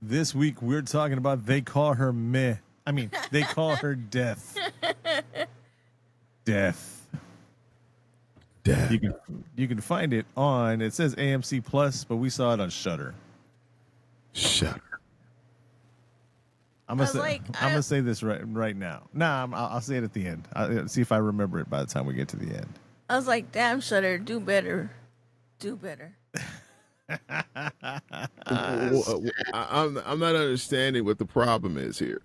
This week we're talking about They Call Her Meh. I mean, They Call Her Death. Death. You can find it on, it says AMC Plus, but we saw it on Shudder. I'm gonna say this right now. Nah, I'll say it at the end. I'll see if I remember it by the time we get to the end. I was like, damn, Shudder, do better. I'm not understanding what the problem is here.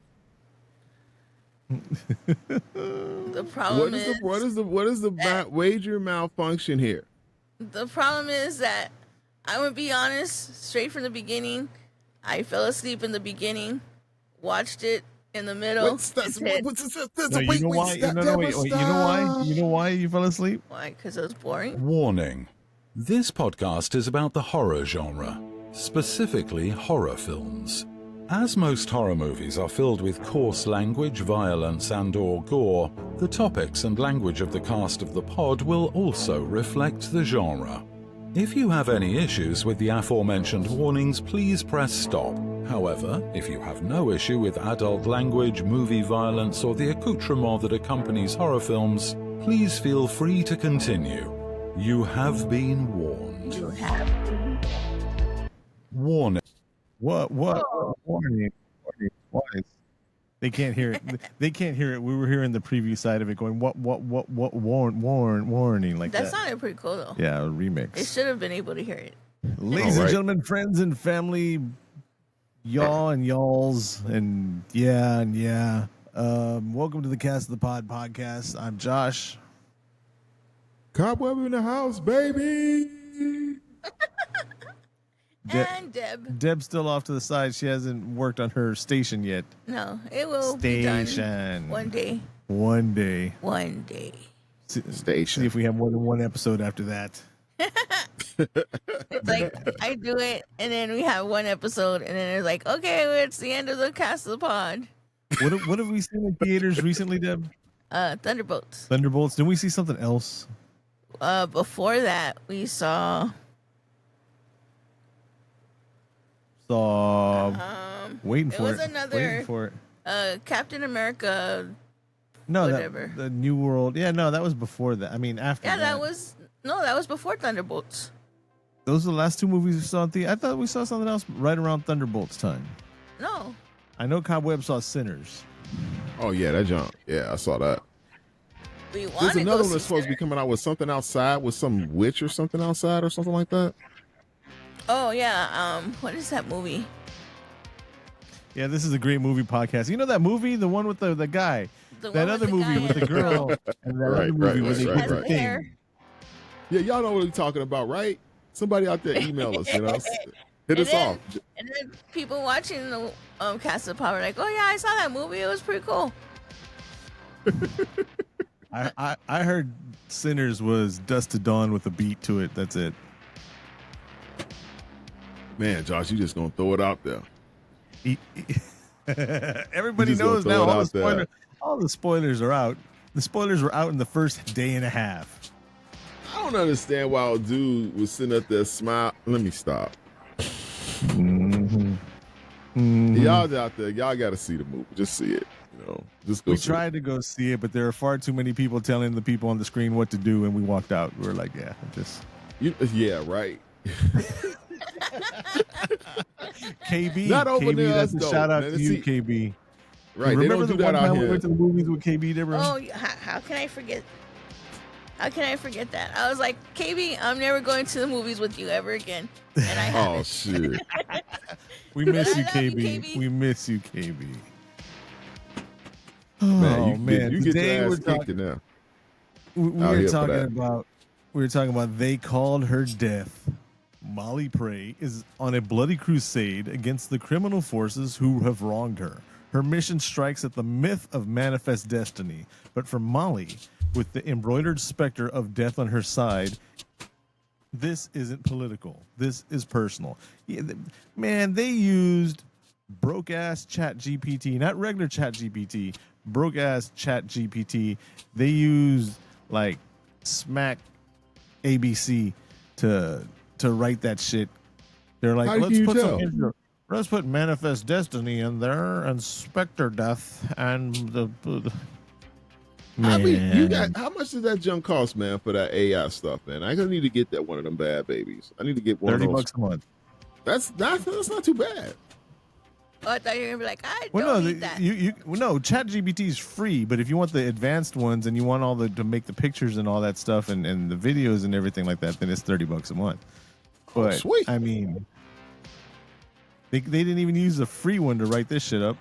The problem what is the wager malfunction here? The problem is that I'm gonna be honest, straight from the beginning. I fell asleep in the beginning, watched it in the middle. You know why you fell asleep? Why? Because it was boring. Warning. This podcast is about the horror genre, specifically horror films. As most horror movies are filled with coarse language, violence, and/or gore, the topics and language of the cast of the pod will also reflect the genre. If you have any issues with the aforementioned warnings, please press stop. However, if you have no issue with adult language, movie violence, or the accoutrement that accompanies horror films, please feel free to continue. You have been warned. You have been. Warning. What? Warning. They can't hear it. They can't hear it. We were hearing the preview side of it going, warning, like that. That sounded pretty cool, though. Yeah, a remix. They should have been able to hear it. Ladies and gentlemen, friends and family, y'all and y'alls, and yeah. Welcome to the Cast of the Pod podcast. I'm Josh. Cobweb in the house, baby. And Deb. Deb's still off to the side. She hasn't worked on her station yet. No, it will be done one day. One day. Station. See if we have more than one episode after that. It's like I do it, and then we have one episode, and then it's like, okay, it's the end of the Cast of the Pod. What have we seen in theaters recently, Deb? Thunderbolts. Didn't we see something else? Before that, we saw. Waiting for it. It was another Captain America. No, whatever. The New World. Yeah, no, that was before that. I mean, after. Yeah, that was before Thunderbolts. Those are the last two movies we saw in theater. I thought we saw something else right around Thunderbolts time. No. I know Cobweb saw Sinners. Oh yeah, that junk. Yeah, I saw that. There's another one that's supposed to be coming out with something outside, with some witch or something outside or something like that. Oh yeah, what is that movie? Yeah, this is a great movie podcast. You know that movie, the one with the guy, that other movie with the girl, and that other movie where they put the thing. Yeah, y'all know what we're talking about, right? Somebody out there email us, hit us off. And then people watching the Cast of Power like, oh yeah, I saw that movie. It was pretty cool. I heard Sinners was Dust to Dawn with a beat to it. That's it. Man, Josh, you just gonna throw it out there. Everybody knows now. All the spoilers are out. The spoilers were out in the first day and a half. I don't understand why a dude was sitting up there smile. Let me stop. Y'all out there, y'all got to see the movie. Just see it. Just go. We tried to go see it, but there are far too many people telling the people on the screen what to do, and we walked out. We were like, yeah, yeah, right. KB, not over KB, there. that's a shout out to you, KB. Right, remember the one time we went to the movies with KB, Deborah? Oh, how can I forget? How can I forget that? I was like, KB, I'm never going to the movies with you ever again. And I haven't. Oh shit. We miss you, KB. We miss you, KB. Man, you get your ass kicked now. We were talking about They Called Her Death. Molly Prey is on a bloody crusade against the criminal forces who have wronged her. Her mission strikes at the myth of manifest destiny, but for Molly, with the embroidered specter of death on her side, this isn't political. This is personal. Man, they used broke-ass Chat GPT, not regular Chat GPT, broke-ass Chat GPT. They used, like, smack ABC to write that shit. They're like, let's put some intro. Let's put Manifest Destiny in there and Spectre Death and the I mean, you man. got how much does that junk cost, man, for that AI stuff, man? I gonna need to get that one of them bad babies. I need to get one of those. $30 a month. That's not too bad. Oh, I thought you were gonna be like, I Well, don't no, need that. no. ChatGPT is free, but if you want the advanced ones and you want all the to make the pictures and all that stuff and the videos and everything like that, then it's $30 a month. But sweet. I mean, they didn't even use the free one to write this shit up.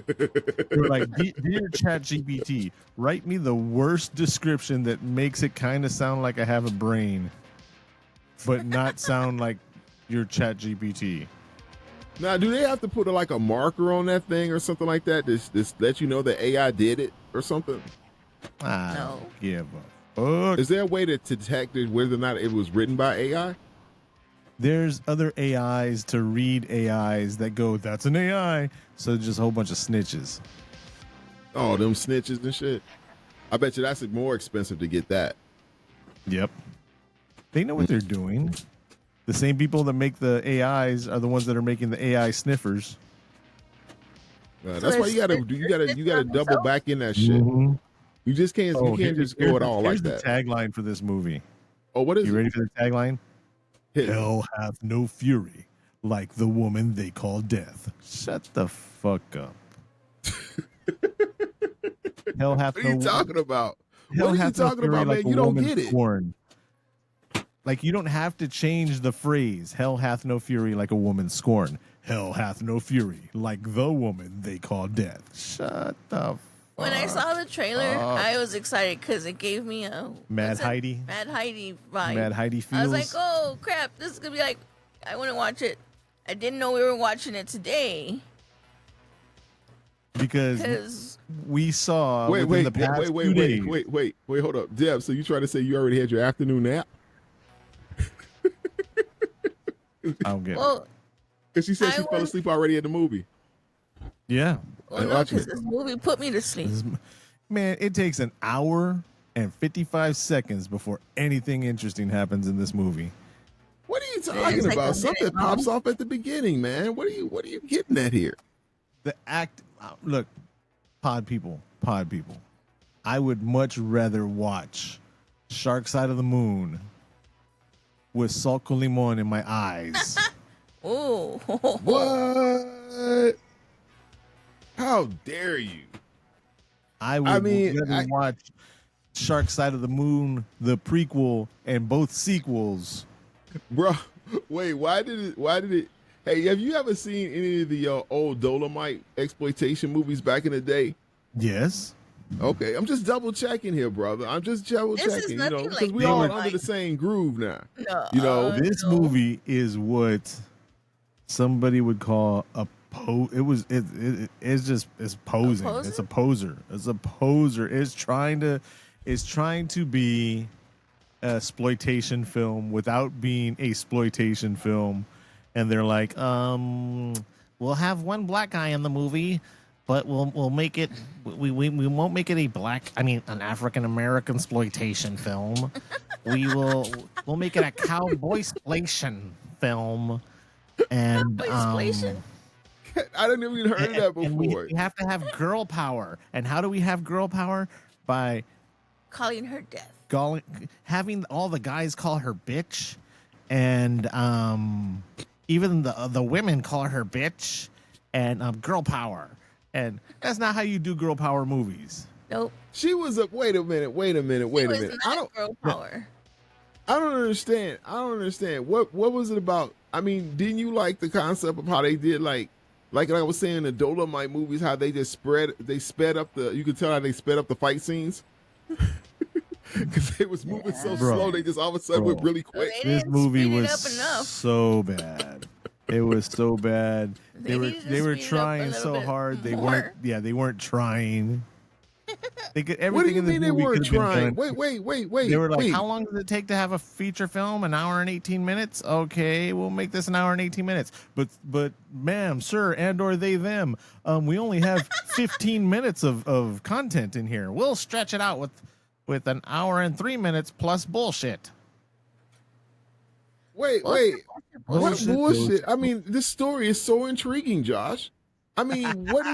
They were like, dear ChatGPT, write me the worst description that makes it kind of sound like I have a brain, but not sound like your ChatGPT. Now, do they have to put like a marker on that thing or something like that? This let you know that AI did it or something? I No. don't give a fuck. Is there a way to detect whether or not it was written by AI? There's other AIs to read AIs that go, that's an AI. So just a whole bunch of snitches. Oh, them snitches and shit. I bet you that's more expensive to get that. Yep. They know what they're doing. The same people that make the AIs are the ones that are making the AI sniffers. That's why you gotta double back in that shit. Mm-hmm. You just can't just go it all like that. Here's the tagline for this movie. Oh, what is You it? ready for the tagline? Hit it. Hell hath no fury like the woman they call death. Shut the fuck up. Hell hath What are you talking about? Hell What are you hath no talking fury about, like man? a You don't woman get it. scorned. Like, you don't have to change the phrase, hell hath no fury like a woman scorned. Hell hath no fury like the woman they call death. Shut the fuck. When I saw the trailer, I was excited because it gave me a Mad what's it? Heidi? Mad Heidi vibe. Mad Heidi feels. I was like, oh crap, this is gonna be like, I want to watch it. I didn't know we were watching it today because because we saw Wait, within the past 2 days. wait, hold up. Deb, so you trying to say you already had your afternoon nap? I don't get it. well, Because she said I she fell was- asleep already at the movie. Yeah. well no, watching because it. this movie put me to sleep. Man, it takes an hour and 55 seconds before anything interesting happens in this movie. What are you it's talking like about? a Something minute pops long. off at the beginning, man. What are you getting at here? The act, look, pod people. I would much rather watch Shark Side of the Moon with salt con limon in my eyes. Oh, What? How dare you? I would rather watch Shark Side of the Moon, the prequel, and both sequels. Bro, wait, why did it hey, have you ever seen any of the old Dolomite exploitation movies back in the day? Yes. Okay, I'm just double checking here, brother. I'm just double This is checking, nothing because like we all Dolomite. under the same groove now. no, You know, This no. movie is what somebody would call a it's posing. A poser? It's a poser. It's a poser. It's trying to be a exploitation film without being a exploitation film. And they're like, we'll have one black guy in the movie, but we'll make it we won't make it an African American exploitation film. We'll make it a cowboy exploitation film. And Exploitation? I didn't even heard of that and before. we have to have girl power. And how do we have girl power? By Calling her death. having all the guys call her bitch, and even the women call her bitch, and girl power. And that's not how you do girl power movies. Nope. She was a wait a minute. She was not girl power. I don't understand. What was it about? I mean, didn't you like the concept of how they did like I was saying, the Dolomite movies, how they just sped up you could tell how they sped up the fight scenes? Because they was moving so Bro. slow, they just all of a sudden went really quick. They This didn't movie speed it was up enough. so bad. It was so bad. They needed to They were speed it up a trying little so bit hard. They more. weren't trying. They could, everything What do you in this mean they movie weren't could have been trying? done. Wait. They were like, wait. how long does it take to have a feature film? An hour and 18 minutes? Okay, we'll make this an hour and 18 minutes. But ma'am, sir, and or they, them, we only have 15 minutes of content in here. We'll stretch it out with an hour and 3 minutes plus bullshit. Wait. What bullshit? I mean, this story is so intriguing, Josh. I mean, what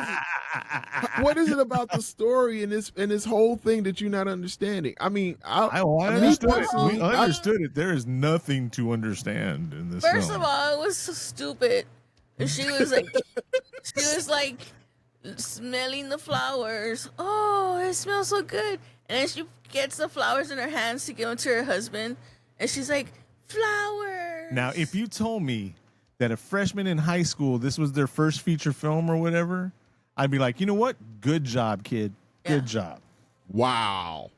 is it about the story in this whole thing that you're not understanding? I mean, I understood it. We understood it. There is nothing to understand in this. First of all, it was so stupid. She was like smelling the flowers. Oh, it smells so good. And then she gets the flowers in her hands to give them to her husband, and she's like, flowers. Now, if you told me that a freshman in high school, this was their first feature film or whatever, I'd be like, you know what? Good job, kid. Good job. Wow.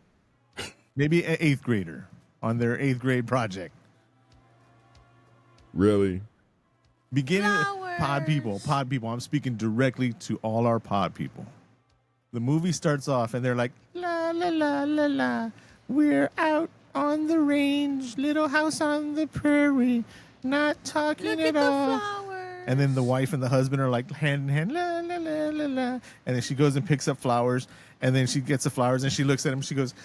Maybe an 8th grader on their 8th grade project. Really? Beginning pod people. I'm speaking directly to all our pod people. The movie starts off and they're like, la, la, la, la, la. We're out on the range, little house on the prairie. Not talking at all. And then the wife and the husband are like hand in hand, la la la la la. And then she goes and picks up flowers, and then she gets the flowers and she looks at him. She goes,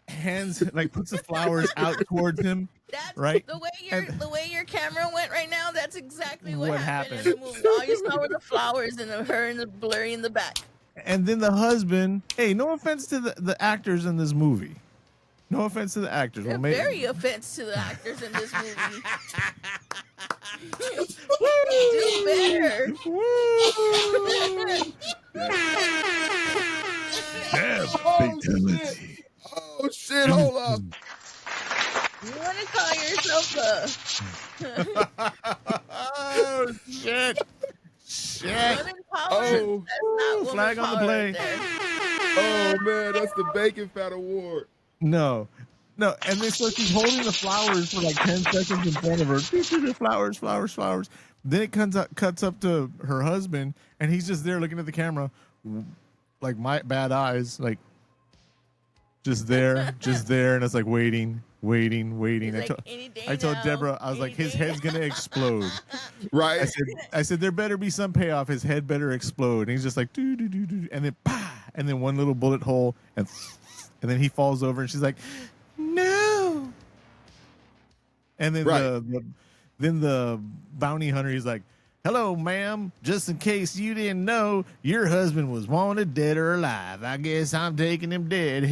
hands like puts the flowers out towards him. That's right. The way your camera went right now. That's exactly what happened in the movie. All you saw were the flowers and her and the blurry in the back. And then the husband. Hey, no offense to the actors in this movie. No offense to the actors. Well, very offense to the actors in this movie. Do better. Fatality. Oh shit! Hold up. You want to call yourself Oh shit! Shit! Oh, that's not flag on the play. Oh man, that's the Bacon Fat Award. No. And then so she's holding the flowers for like 10 seconds in front of her. Flowers, flowers, flowers. Then it cuts up to her husband, and he's just there looking at the camera, like my bad eyes, like just there, and it's like waiting. I told Deborah, I was like, his head's gonna explode. Right. I said there better be some payoff. His head better explode. And he's just like do, and then and then one little bullet hole, and then he falls over, and she's like, no. And then the bounty hunter, he's like, hello, ma'am. Just in case you didn't know, your husband was wanted dead or alive. I guess I'm taking him dead.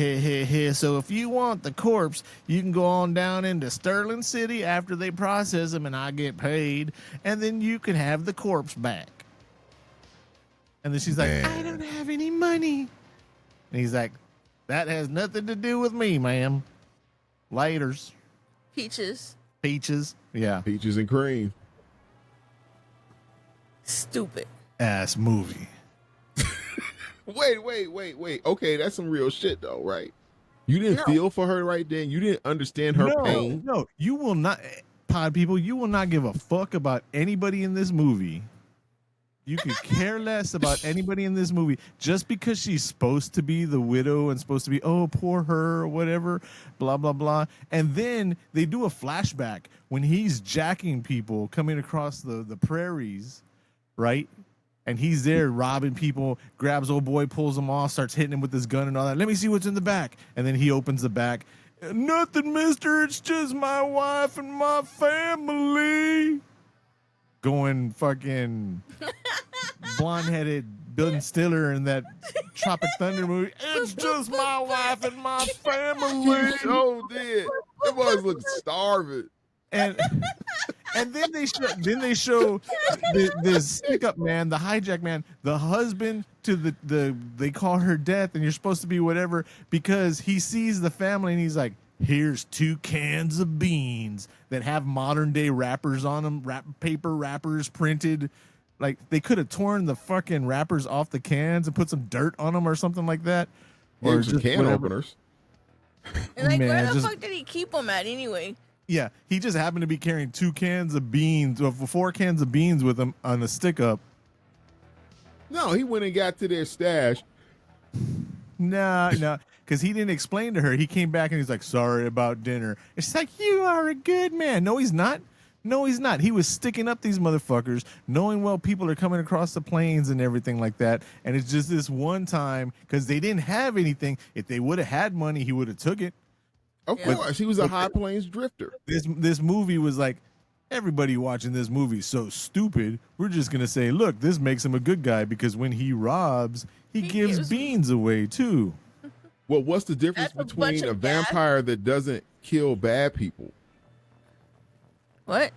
So if you want the corpse, you can go on down into Sterling City after they process him and I get paid, and then you can have the corpse back. And then she's like, I don't have any money. And he's like, that has nothing to do with me, ma'am. Laters. Peaches. Yeah. Peaches and cream. Stupid ass movie. Wait. Okay, that's some real shit though, right? You didn't feel for her right then. You didn't understand her pain. No, you will not, pod people. You will not give a fuck about anybody in this movie. You could care less about anybody in this movie just because she's supposed to be the widow and supposed to be, oh, poor her or whatever, blah, blah, blah. And then they do a flashback when he's jacking people coming across the prairies, right? And he's there robbing people, grabs old boy, pulls him off, starts hitting him with his gun and all that. Let me see what's in the back. And then he opens the back. Nothing, mister. It's just my wife and my family. Going fucking blonde-headed Ben Stiller in that Tropic Thunder movie. It's just my wife and my family. Oh, did. That boys look starving. And then they show this stick-up man, the hijack man, the husband to the they call her Death, and you're supposed to be whatever because he sees the family and he's like, here's 2 cans of beans that have modern day wrappers on them, paper wrappers printed. Like they could have torn the fucking wrappers off the cans and put some dirt on them or something like that. Or just can openers. And like, where the fuck did he keep them at anyway? Yeah, he just happened to be carrying 2 cans of beans, or 4 cans of beans with him on a stick up. No, he went and got to their stash. No, because he didn't explain to her. He came back and he's like, sorry about dinner. And she's like, you are a good man. No, he's not. He was sticking up these motherfuckers, knowing well people are coming across the plains and everything like that. And it's just this one time because they didn't have anything. If they would have had money, he would have took it. Of course, he was a High Plains drifter. This movie was like, everybody watching this movie is so stupid. We're just gonna say, look, this makes him a good guy because when he robs, he gives beans away too. Well, what's the difference between a vampire that doesn't kill bad people? What?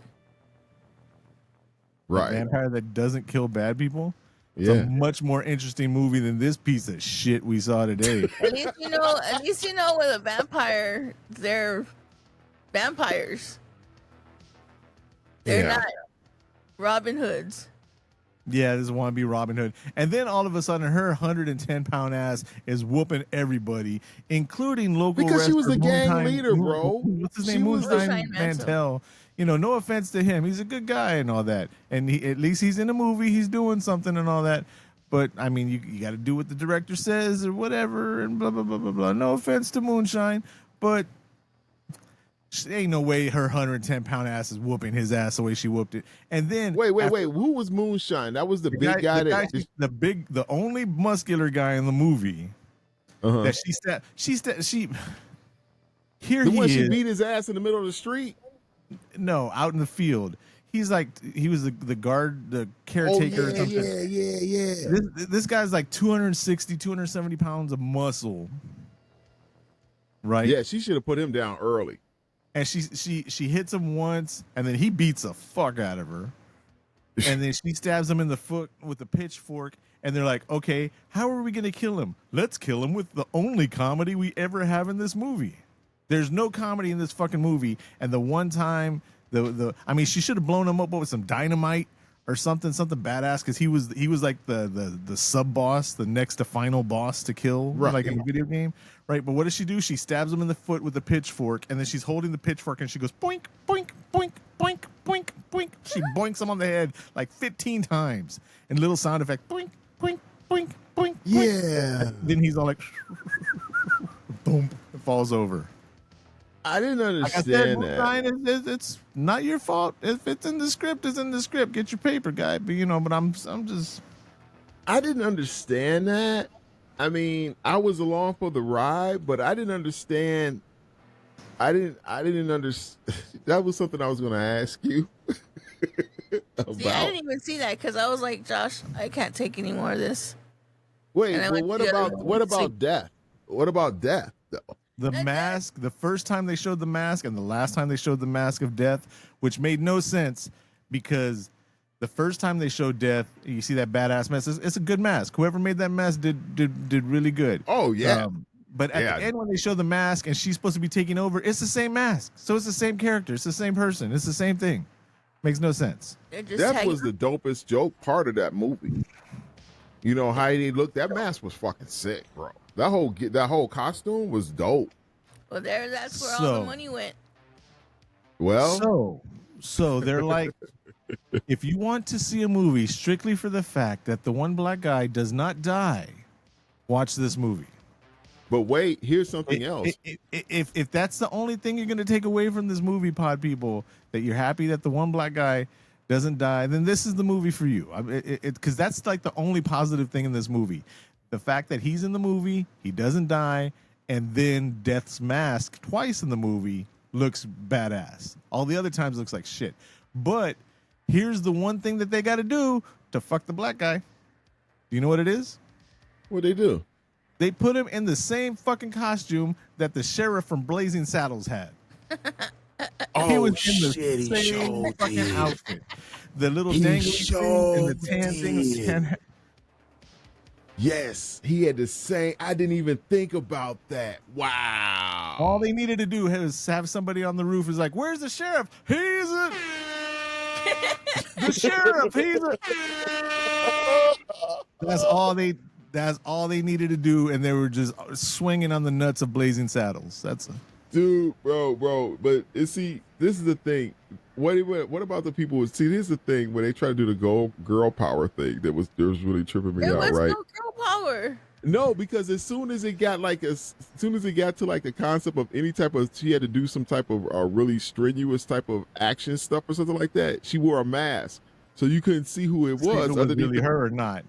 Right. A vampire that doesn't kill bad people? It's Yeah. a much more interesting movie than this piece of shit we saw today. At least you know with a vampire, they're vampires. They're not Robin Hoods. Yeah, this wannabe Robin Hood. And then all of a sudden, her 110-pound ass is whooping everybody, including local because she was the gang Moonshine- leader, bro. What's his She name? was Moonshine the- Mantel. You know, no offense to him. He's a good guy and all that. And at least he's in a movie. He's doing something and all that. But, I mean, you got to do what the director says or whatever and blah, blah, blah, blah, blah. No offense to Moonshine. But ain't no way her 110-pound ass is whooping his ass the way she whooped it. And then Wait. Who was Moonshine? That was the big guy the only muscular guy in the movie that she here the he one is. she beat his ass in the middle of the street. No, out in the field. He was the guard, the caretaker or something. Yeah. This guy's like 260, 270 pounds of muscle. Right? Yeah, she should have put him down early. And she hits him once, and then he beats the fuck out of her. And then she stabs him in the foot with a pitchfork, and they're like, okay, how are we going to kill him? Let's kill him with the only comedy we ever have in this movie. There's no comedy in this fucking movie, and the one time, I mean, she should have blown him up with some dynamite or something badass, because he was like the sub boss, the next to final boss to kill, right, like in a video game, right? But what does she do? She stabs him in the foot with a pitchfork, and then she's holding the pitchfork, and she goes boink, boink, boink, boink, boink, boink. She boinks him on the head like 15 times, and little sound effect, boink, boink, boink, boink. Yeah. And then he's all like, boom, it falls over. I didn't understand that. It's not your fault. If it's in the script, it's in the script. Get your paper, guy. But but I'm just. I didn't understand that. I mean, I was along for the ride, but I didn't understand. I didn't understand. That was something I was going to ask you about. See, I didn't even see that because I was like, Josh, I can't take any more of this. Wait, but what about death? What about death, though? The mask, the first time they showed the mask and the last time they showed the mask of death, which made no sense because the first time they showed death, you see that badass mask. It's a good mask. Whoever made that mask did really good. Oh, yeah. But at the end, when they show the mask and she's supposed to be taking over, it's the same mask. So it's the same character. It's the same person. It's the same thing. Makes no sense. That was the dopest joke part of that movie. You know how he looked? That mask was fucking sick, bro. That whole costume was dope. Well, that's where all the money went. Well, so they're like, if you want to see a movie strictly for the fact that the one black guy does not die, watch this movie. But wait, here's something else. If that's the only thing you're going to take away from this movie, pod people, that you're happy that the one black guy doesn't die, then this is the movie for you. Because that's like the only positive thing in this movie. The fact that he's in the movie, he doesn't die, and then Death's mask twice in the movie looks badass. All the other times looks like shit. But here's the one thing that they got to do to fuck the black guy. Do you know what it is? What they do? They put him in the same fucking costume that the sheriff from Blazing Saddles had. He was in the same fucking outfit. The little dangly thing and the tan thing. Yes, he had the same. I didn't even think about that. Wow. All they needed to do was have somebody on the roof is like, "Where's the sheriff? He's the sheriff. He's That's all they needed to do, and they were just swinging on the nuts of Blazing Saddles. Dude, bro. But see, this is the thing. What about the people? See, this is the thing when they try to do the girl power thing. That was really tripping me out, right? There was no girl power. No, because as soon as it got to like the concept of any type of, she had to do some type of really strenuous type of action stuff or something like that. She wore a mask, so you couldn't see who it was. It was really her or not.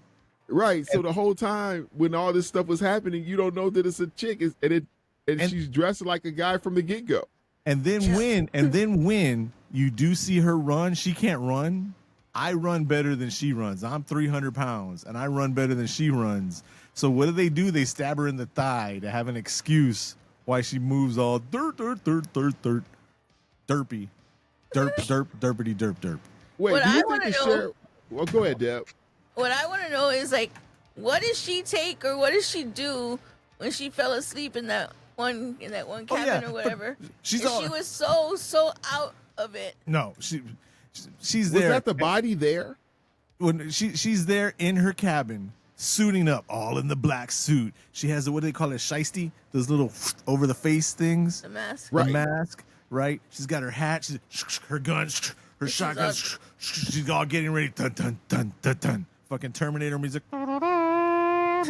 Right. So the whole time when all this stuff was happening, you don't know that it's a chick, and she's dressed like a guy from the get-go. And then when You do see her run. She can't run. I run better than she runs. I'm 300 pounds, and I run better than she runs. So what do? They stab her in the thigh to have an excuse why she moves all derpy. Derp, derpity, derp. Wait, What do you I think wanna the know- sheriff? Well, go ahead, Deb. What I want to know is like, what does she take or what does she do when she fell asleep in that one cabin yeah, or whatever? she's And all- she was so out of it. No, she's Was there. that the body there? When she's there in her cabin, suiting up, all in the black suit. She has what do they call it, shiesty? Those little over the face things. The mask. Right. The mask, right? She's got her hat, her gun, her shotgun. She's all getting ready. Dun dun dun dun dun. Fucking Terminator music. Yeah,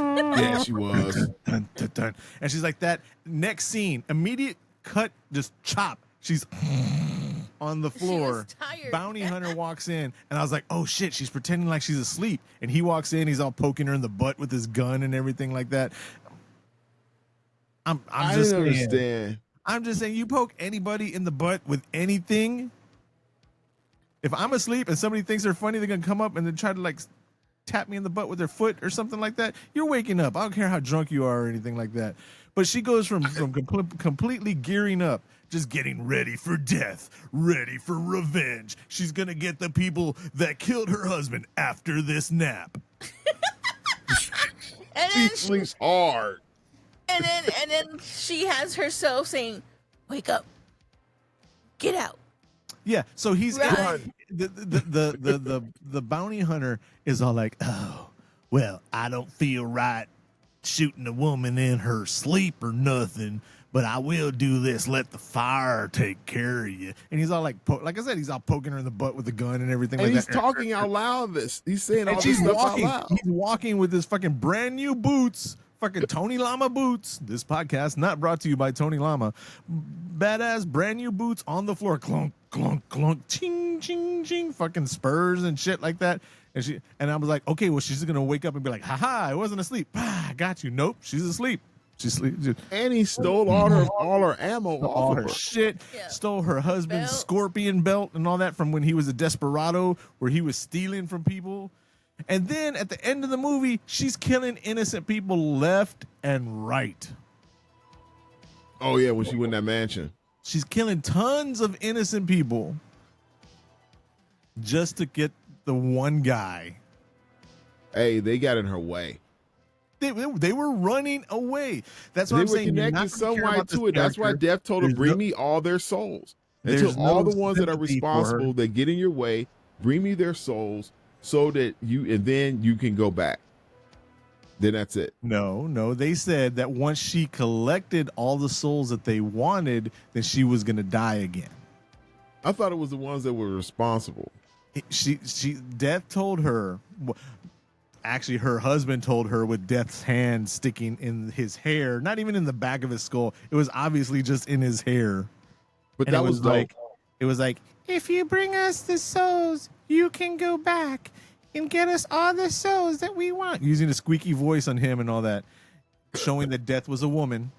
she was. Dun, dun, dun. And she's like that. Next scene, immediate cut, just chop. She's on the floor. was tired. Bounty hunter walks in, and I was like, oh shit, she's pretending like she's asleep. And he walks in, he's all poking her in the butt with his gun and everything like that. I just didn't saying, understand. I'm just saying, you poke anybody in the butt with anything. If I'm asleep and somebody thinks they're funny, they're gonna come up and then try to like tap me in the butt with their foot or something like that. You're waking up. I don't care how drunk you are or anything like that. But she goes from completely gearing up, just getting ready for death, ready for revenge. She's gonna get the people that killed her husband after this nap. And She then sleeps hard. and then she has herself saying, "Wake up, get out." Yeah, so he's Right. the bounty hunter is all like, oh, well, I don't feel right shooting a woman in her sleep or nothing, but I will do this. Let the fire take care of you. And he's all like, like I said, he's all poking her in the butt with the gun and everything And like he's that. talking out loud. He's saying all And this she's stuff walking. out loud. He's walking with his fucking brand new boots. Fucking Tony Llama boots. This podcast not brought to you by Tony Llama. Badass brand new boots on the floor. Clunk, clunk, clunk. Ching, ching, ching. Fucking spurs and shit like that. And I was like, okay, well, she's gonna wake up and be like, haha, I wasn't asleep. Ah, I got you. Nope, she's asleep. She's asleep. And he stole all her ammo All off her of her. shit, Yeah. stole her husband's Belt. scorpion belt and all that from when he was a desperado, where he was stealing from people. And then at the end of the movie, she's killing innocent people left and right. Oh yeah, when she went in that mansion. She's killing tons of innocent people just to get the one guy. Hey, they got in her way. They were running away. That's what They I'm were saying. You're not connected gonna care some way about this to it. That's why character. Death told her, There's bring no- me all their souls. There's Until all no the ones that are sympathy for her. responsible that get in your way, bring me their souls so that then you can go back. Then that's it. No. They said that once she collected all the souls that they wanted, then she was going to die again. I thought it was the ones that were responsible. Death told her, actually her husband told her with Death's hand sticking in his hair, not even in the back of his skull. It was obviously just in his hair. But And that it was dope. it was like, if you bring us the souls, you can go back and get us all the souls that we want. Using a squeaky voice on him and all that, showing that Death was a woman.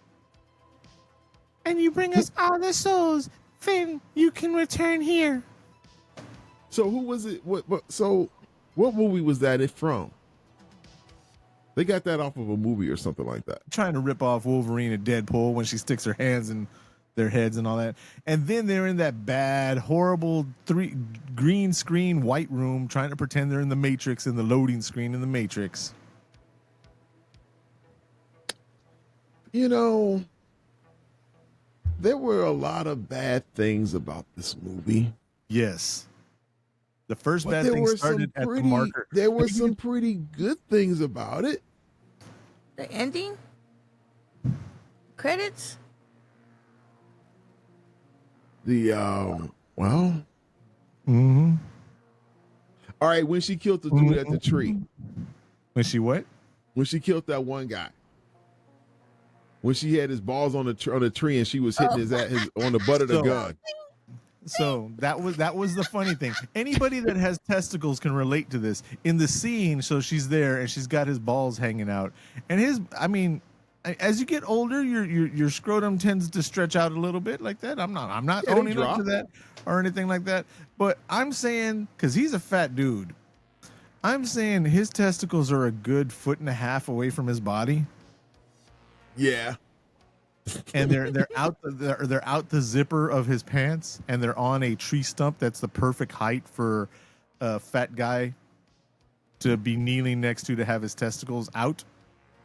And you bring us all the souls, then you can return here. So who was it? What movie was that from? They got that off of a movie or something like that. Trying to rip off Wolverine and Deadpool when she sticks her hands in their heads and all that. And then they're in that bad, horrible green screen white room trying to pretend they're in the Matrix in the loading screen in the Matrix. You know, there were a lot of bad things about this movie. Yes. The first But bad there thing were started some at the pretty, marker. there were some pretty good things about it. The ending, credits. The well, Mm-hmm. all right, when she killed the dude at the tree, When she what? when she killed that one guy, when she had his balls on the tree and she was hitting his on the butt of the So- gun. So that was the funny thing. Anybody that has testicles can relate to this. In the scene, so she's there and she's got his balls hanging out. And as you get older, your scrotum tends to stretch out a little bit like that. I'm not Yeah, they owning up to drop. that or anything like that. But I'm saying, because he's a fat dude, I'm saying his testicles are a good 1.5 feet away from his body, Yeah. and they're out the zipper of his pants, and they're on a tree stump that's the perfect height for a fat guy to be kneeling next to have his testicles out.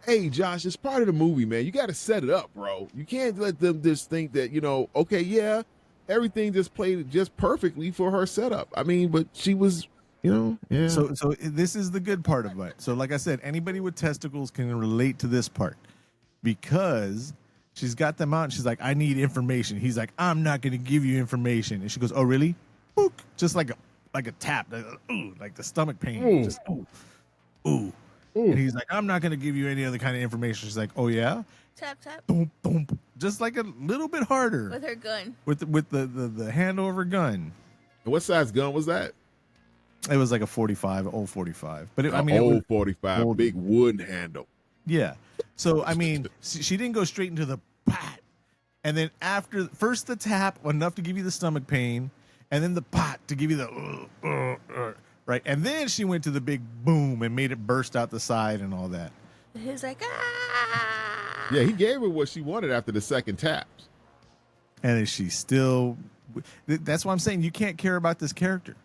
Hey, Josh, it's part of the movie, man. You got to set it up, bro. You can't let them just think that, okay, yeah, everything just played just perfectly for her setup. I mean, but she was, yeah. So this is the good part of it. So like I said, anybody with testicles can relate to this part because she's got them out and she's like, I need information. He's like, I'm not going to give you information. And she goes, oh, really? Book. Just like a tap, like the stomach pain. Ooh. Just ooh. And he's like, I'm not going to give you any other kind of information. She's like, oh, yeah? Tap, tap. Boom, boom. Just like a little bit harder. With her gun. With the hand over gun. What size gun was that? It was like a 45, old 45. But it Old was 45, old. big wooden handle. Yeah. So, I mean, she didn't go straight into the pot. And then after, first the tap, enough to give you the stomach pain. And then the pot to give you the, right? And then she went to the big boom and made it burst out the side and all that. He's like, ah. Yeah, he gave her what she wanted after the second tap. And then she still, that's why I'm saying you can't care about this character.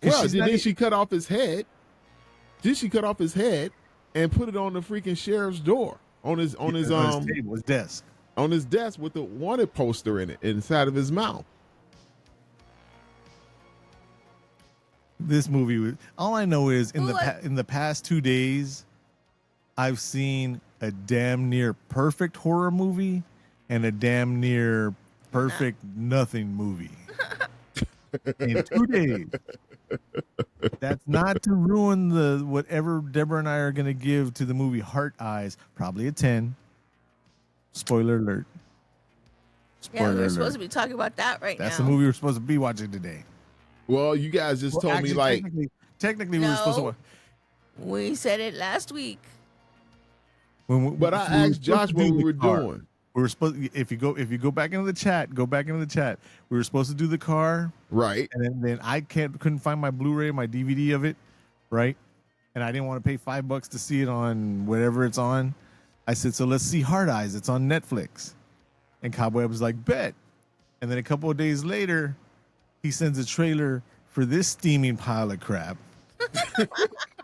Well, then she cut off his head. Then she cut off his head and put it on the freaking sheriff's door on his table, his desk. On his desk with the wanted poster in it inside of his mouth. This movie was, all I know is in the past 2 days, I've seen a damn near perfect horror movie and a damn near perfect nothing movie in 2 days. That's not to ruin the whatever Deborah and I are going to give to the movie Heart Eyes. Probably a 10. Spoiler alert. Yeah, we're supposed to be talking about that right now. That's the movie we're supposed to be watching today. Well, you guys just told me like technically we were supposed to watch. We said it last week. But I asked Josh what we were doing. We were supposed, if you go back into the chat, We were supposed to do the car, right? And then I couldn't find my Blu-ray, my DVD of it, right? And I didn't want to pay $5 to see it on whatever it's on. I said, so let's see Hard Eyes. It's on Netflix. And Cobweb was like, bet. And then a couple of days later, he sends a trailer for this steaming pile of crap.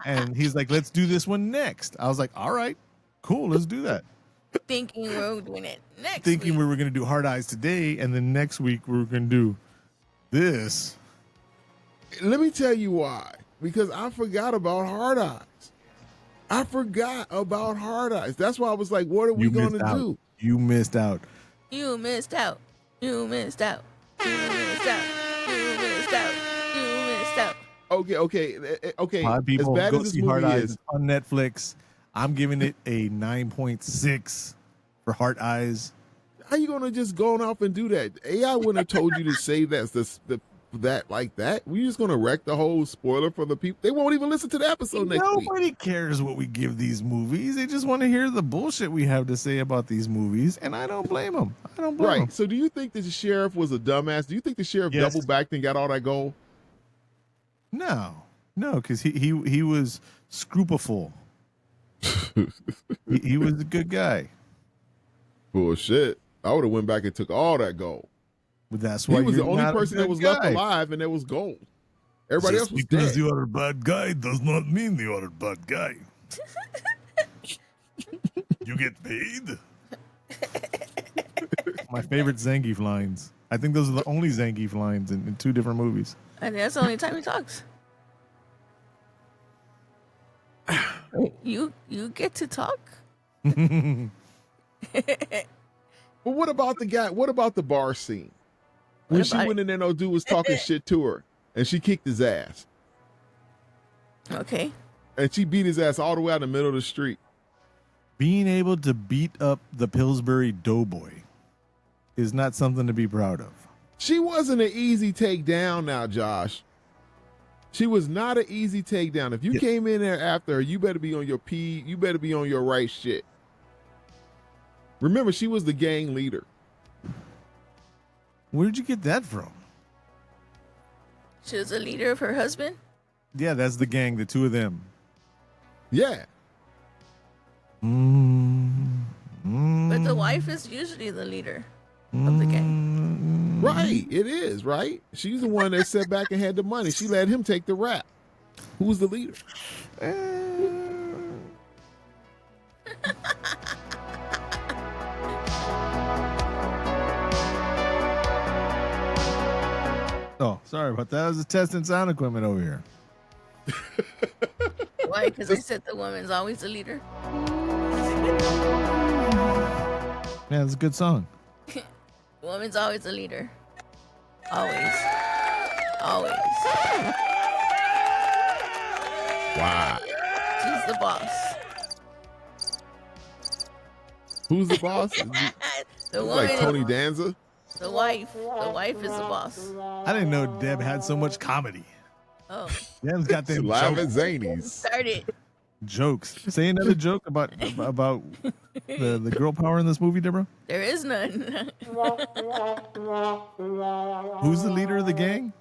And he's like, let's do this one next. I was like, all right, cool, let's do that. Thinking we were doing it next Thinking week. we were going to do Hard Eyes today, and then next week we were going to do this. Let me tell you why. Because I forgot about Hard Eyes. That's why I was like, what are we going to do? You missed out. You missed out. You missed out. You missed out. You missed out. You missed out. Okay. Five people, as bad go as this see Hard movie Eyes is, it's on Netflix. I'm giving it a 9.6 for Heart Eyes. how you gonna just go off and do that? AI wouldn't have told you to say that like that. We're just gonna wreck the whole spoiler for the people. They won't even listen to the episode next week. Nobody cares what we give these movies. They just want to hear the bullshit we have to say about these movies, and I don't blame them. Right. So do you think that the sheriff was a dumbass? Do you think the sheriff double backed and got all that gold? No, because he was scrupulous. he was a good guy. Bullshit. I would have went back and took all that gold. But that's why he was the only not a person that good was guy. left alive, and there was gold. Everybody else was because dead. you are a bad guy does not mean you are a bad guy. You get paid. My favorite Zangief lines. I think those are the only Zangief lines in 2 different movies. And that's the only time he talks. You get to talk? But what about the guy? What about the bar scene? When she went in there, no dude was talking shit to her, and she kicked his ass. Okay. And she beat his ass all the way out in the middle of the street. Being able to beat up the Pillsbury Doughboy is not something to be proud of. She wasn't an easy takedown now, Josh. She was not an easy takedown. If you came in there after her, you better be on your you better be on your right shit. Remember, she was the gang leader. Where'd you get that from? She was the leader of her husband. Yeah, that's the gang, the two of them. Yeah. But the wife is usually the leader of the gang. Right. It is, right? She's the one that sat back and had the money. She let him take the rap. Who's the leader? Oh, sorry about that. I was testing sound equipment over here. Why? Because I said the woman's always the leader. Man, it's a good song. Woman's always the leader. Always. Always. Wow. She's the boss. Who's the boss? The woman, Like Tony Danza? the wife. The wife is the boss. I didn't know Deb had so much comedy. Oh, Deb's got them Live at jokes. Zanies. started. Jokes. Say another joke about the girl power in this movie, Deborah. There is none. Who's the leader of the gang?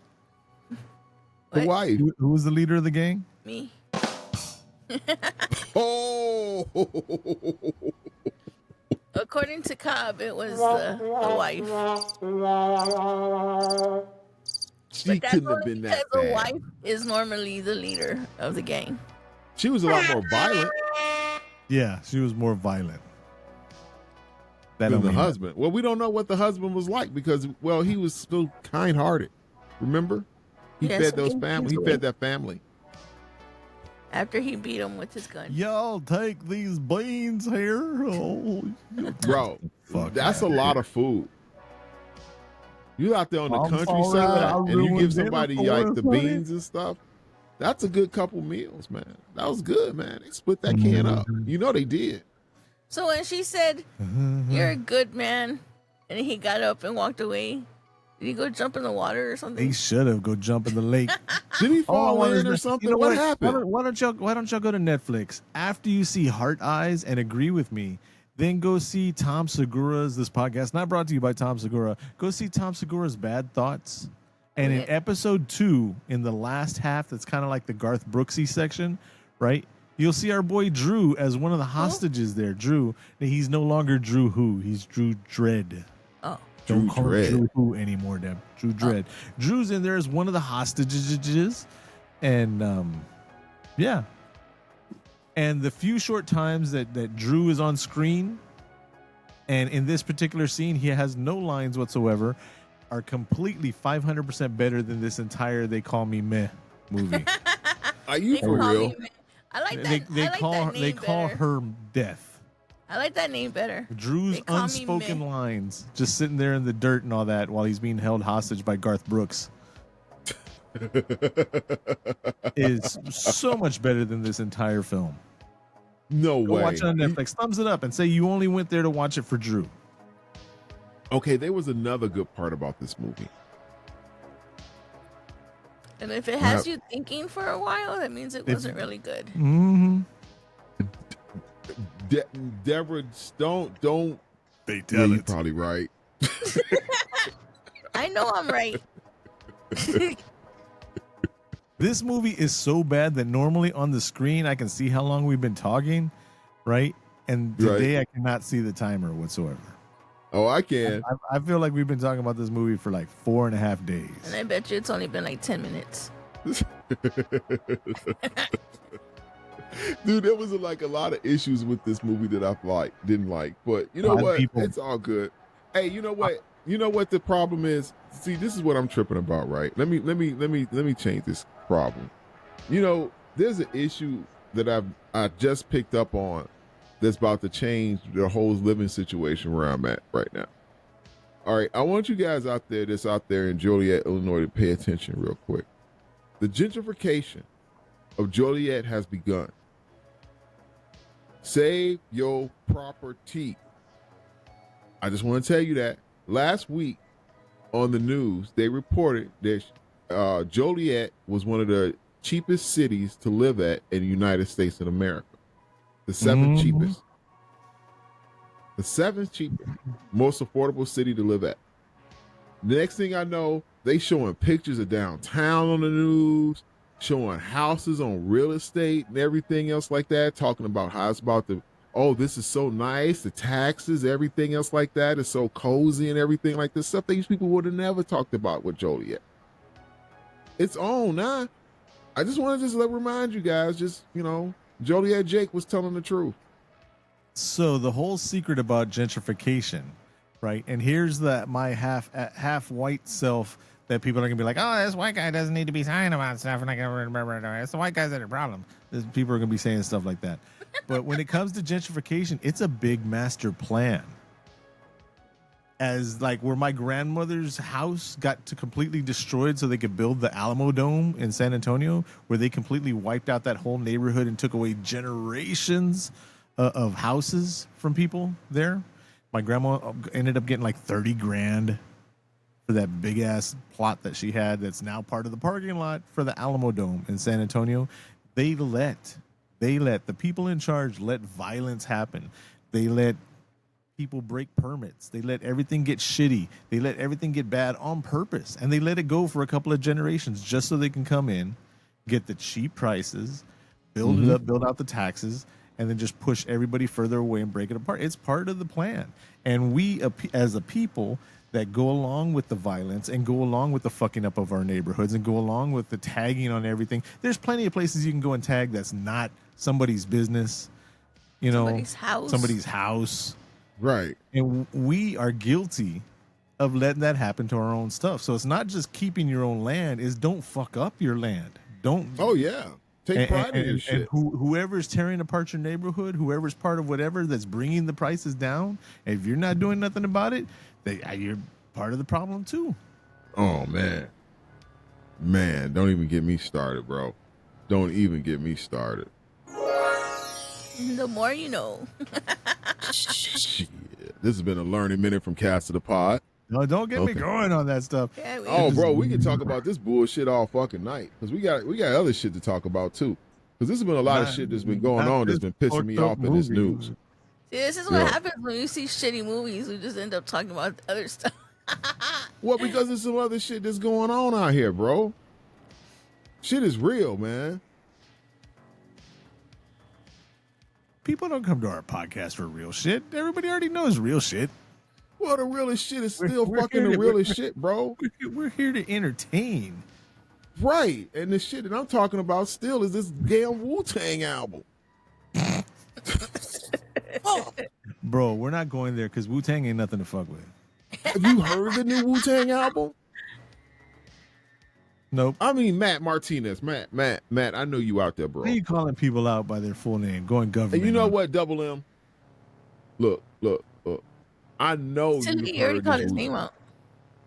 The What? wife. Who's the leader of the gang? Me. Oh. According to Cobb, it was the wife. She But that's couldn't have only been because that the bad. wife is normally the leader of the gang. She was a lot more violent Yeah, she was more violent. That than don't the mean husband. Well, we don't know what the husband was like because, well, he was still kind-hearted. Remember? He Yes, fed those family. He fed that family. After he beat him with his gun. Y'all take these beans here. Oh, Bro, fuck that's that. a lot of food. You out there on the I'm sorry countryside that I and you ruined give dinner somebody for like us, the honey. beans and stuff. That's a good couple meals, man. That was good, man. They split that can up. You know they did. So when she said, "You're a good man," and he got up and walked away, did he go jump in the water or something? They should have go jump in the lake. Did he All I fall want is in or to- something? you know What happened? Why don't y'all go to Netflix after you see Heart Eyes and agree with me? Then go see Tom Segura's this podcast, not brought to you by Tom Segura. Go see Tom Segura's Bad Thoughts. And in Okay. episode 2, in the last half, that's kind of like the Garth Brooksy section, right? You'll see our boy Drew as one of the hostages there. Drew, he's no longer Drew Who, he's Drew Dredd. Oh, Don't Drew call Dredd. him Drew Who anymore, Deb. Drew Dredd. Drew's in there as one of the hostages, and yeah. And the few short times that Drew is on screen, and in this particular scene, he has no lines whatsoever, are completely 500% better than this entire "They Call Me Meh" movie. Are you they for call real? me- I like that. they I like call that they name call better. her Death. I like that name better. Drew's They Call Me unspoken Meh. lines, just sitting there in the dirt and all that, while he's being held hostage by Garth Brooks, is so much better than this entire film. No Go way. watch it on Netflix. Thumbs it up and say you only went there to watch it for Drew. Okay, there was another good part about this movie. And if it has you thinking for a while, that means it wasn't really good. Mm-hmm. Deborah, don't. They Yeah, you're probably right. I know I'm right. This movie is so bad that normally on the screen I can see how long we've been talking, right? And today I cannot see the timer whatsoever. Oh, I can. I feel like we've been talking about this movie for like 4.5 days. And I bet you it's only been like 10 minutes. Dude, there was like a lot of issues with this movie that I didn't like, but you know what? It's all good. Hey, you know what? You know what the problem is? See, this is what I'm tripping about, right? Let me change this problem. You know, there's an issue that I just picked up on that's about to change the whole living situation where I'm at right now. All right, I want you guys out there that's out there in Joliet, Illinois, to pay attention real quick. The gentrification of Joliet has begun. Save your property. I just want to tell you that. Last week on the news, they reported that Joliet was one of the cheapest cities to live at in the United States of America. The seventh cheapest. The seventh cheapest, most affordable city to live at. The next thing I know, they showing pictures of downtown on the news, showing houses on real estate and everything else like that, talking about how it's about the, oh, this is so nice, the taxes, everything else like that is so cozy and everything like this, stuff these people would have never talked about with Joliet. It's on now. I just want to remind you guys, Joliet Jake was telling the truth. So the whole secret about gentrification, right? And here's my half white self that people are gonna be like, oh, this white guy doesn't need to be saying about stuff, and I can remember it's the white guys that are the problem. People are gonna be saying stuff like that. But when it comes to gentrification, it's a big master plan. As like where my grandmother's house got to completely destroyed so they could build the Alamo Dome in San Antonio, where they completely wiped out that whole neighborhood and took away generations of houses from people there. My grandma ended up getting like 30 grand for that big ass plot that she had that's now part of the parking lot for the Alamo Dome in San Antonio. They let the people in charge let violence happen. They let people break permits. They let everything get shitty. They let everything get bad on purpose. And they let it go for a couple of generations just so they can come in, get the cheap prices, build it up, build out the taxes, and then just push everybody further away and break it apart. It's part of the plan. And we, as a people that go along with the violence and go along with the fucking up of our neighborhoods and go along with the tagging on everything, there's plenty of places you can go and tag that's not somebody's business, somebody's house. Right. And we are guilty of letting that happen to our own stuff. So it's not just keeping your own land, it's don't fuck up your land. Don't. Oh, yeah. Take pride in your shit. And whoever's tearing apart your neighborhood, whoever's part of whatever that's bringing the prices down, if you're not doing nothing about it, you're part of the problem too. Oh, man. Man, don't even get me started, bro. Don't even get me started. The more you know. Shit. This has been a learning minute from Cast of the Pod. No, don't get me going on that stuff. Yeah, bro, we can talk about this bullshit all fucking night because we got other shit to talk about too. Because there's been a lot of shit that's been going on that's been pissing me off in this news. See, this is what happens when you see shitty movies. We just end up talking about other stuff. Well, because there's some other shit that's going on out here, bro. Shit is real, man. People don't come to our podcast for real shit. Everybody already knows real shit. Well, the realest shit is still fucking the realest shit, bro. We're here to entertain. Right. And the shit that I'm talking about still is this damn Wu-Tang album. Bro, we're not going there because Wu-Tang ain't nothing to fuck with. Have you heard the new Wu-Tang album? Nope. I mean, Matt Martinez. Matt, I know you out there, bro. Why are you calling people out by their full name? Going government. And you know what, Double M? Look. I know you already called his name out.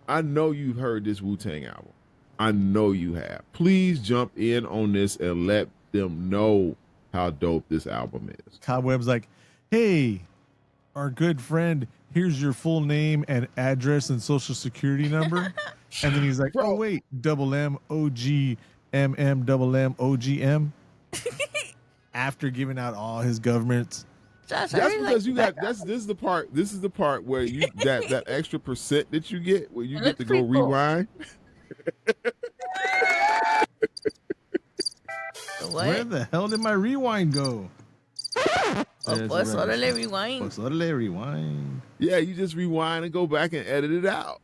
I know you've heard this Wu-Tang album. I know you have. Please jump in on this and let them know how dope this album is. Cobweb's like, hey, our good friend, here's your full name and address and social security number. And then he's like, Bro. oh, wait, double M, O-G, M-M, double M, O-G-M. After giving out all his governments. Josh, that's because you got this is the part where you that extra percent that you get where you get to go rewind. What? Where the hell did my rewind go? Pues órale, rewind. Pues órale, rewind. Yeah, you just rewind and go back and edit it out.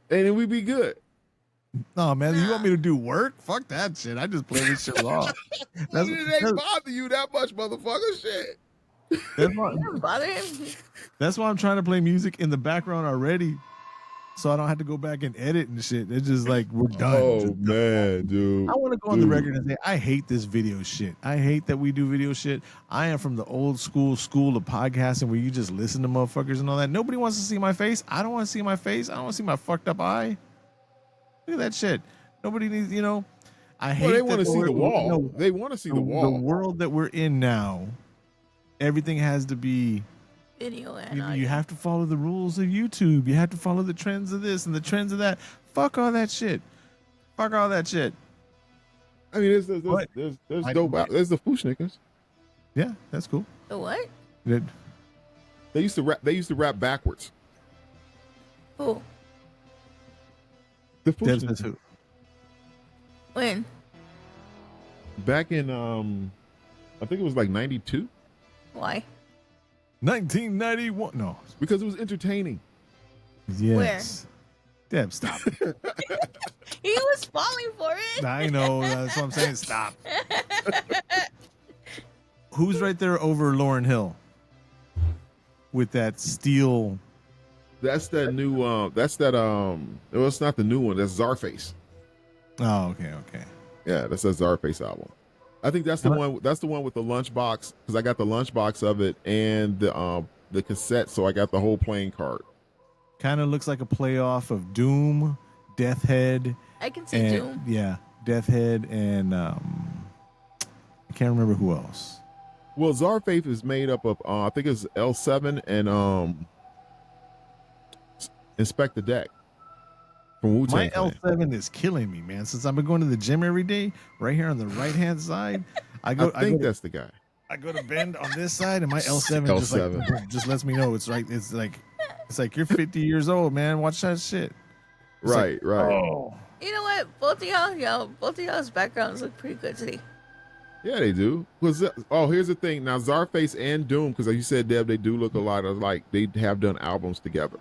And then we be good. Oh man, you want me to do work? Fuck that shit. I just play this shit raw. It ain't bother you that much, motherfucker. Shit. That's why I'm trying to play music in the background already, so I don't have to go back and edit and shit. It's just like we're done. Oh man, dude. I want to go on the record and say I hate this video shit. I hate that we do video shit. I am from the old school of podcasting where you just listen to motherfuckers and all that. Nobody wants to see my face. I don't want to see my face. I don't want to see my fucked up eye. Look at that shit. Nobody needs, I hate. Well, they want to see the wall. They want to see the wall. The world that we're in now. Everything has to be video and you have to follow the rules of YouTube. You have to follow the trends of this and the trends of that. Fuck all that shit. Fuck all that shit. I mean, there's dope out. There's the Fushnickers. Yeah, that's cool. The what? It, They used to rap. They used to rap backwards. Who? The Deb Fushnet. says who? When? Back in I think it was like 92 Why? 1991. No. because it was entertaining. Yes. Deb, stop. He was falling for it. I know. That's what I'm saying. Stop. Who's right there over Lauryn Hill with that steel? That's that new. That's that. Well, it's not the new one. That's Czarface. Oh, okay. Yeah, that's that Czarface album. I think that's the one. That's the one with the lunchbox because I got the lunchbox of it and the cassette, so I got the whole playing card. Kind of looks like a playoff of Doom, Death Head. I can see and, Doom. Yeah, Death Head and I can't remember who else. Well, Czarface is made up of I think it's L7 and Inspect the Deck from Wu-Tang My Clan. L7 is killing me, man. Since I've been going to the gym every day, right here on the right hand side, I think that's the guy. I go to bend on this side, and my L7, L7. just lets me know it's right. It's like you're 50 years old, man. Watch that shit. It's Right. Oh, You know what? Both of y'all's backgrounds look pretty good today. Yeah, they do. Here's the thing. Now, Czarface and Doom, because you said, Deb, they do look a lot like they have done albums together.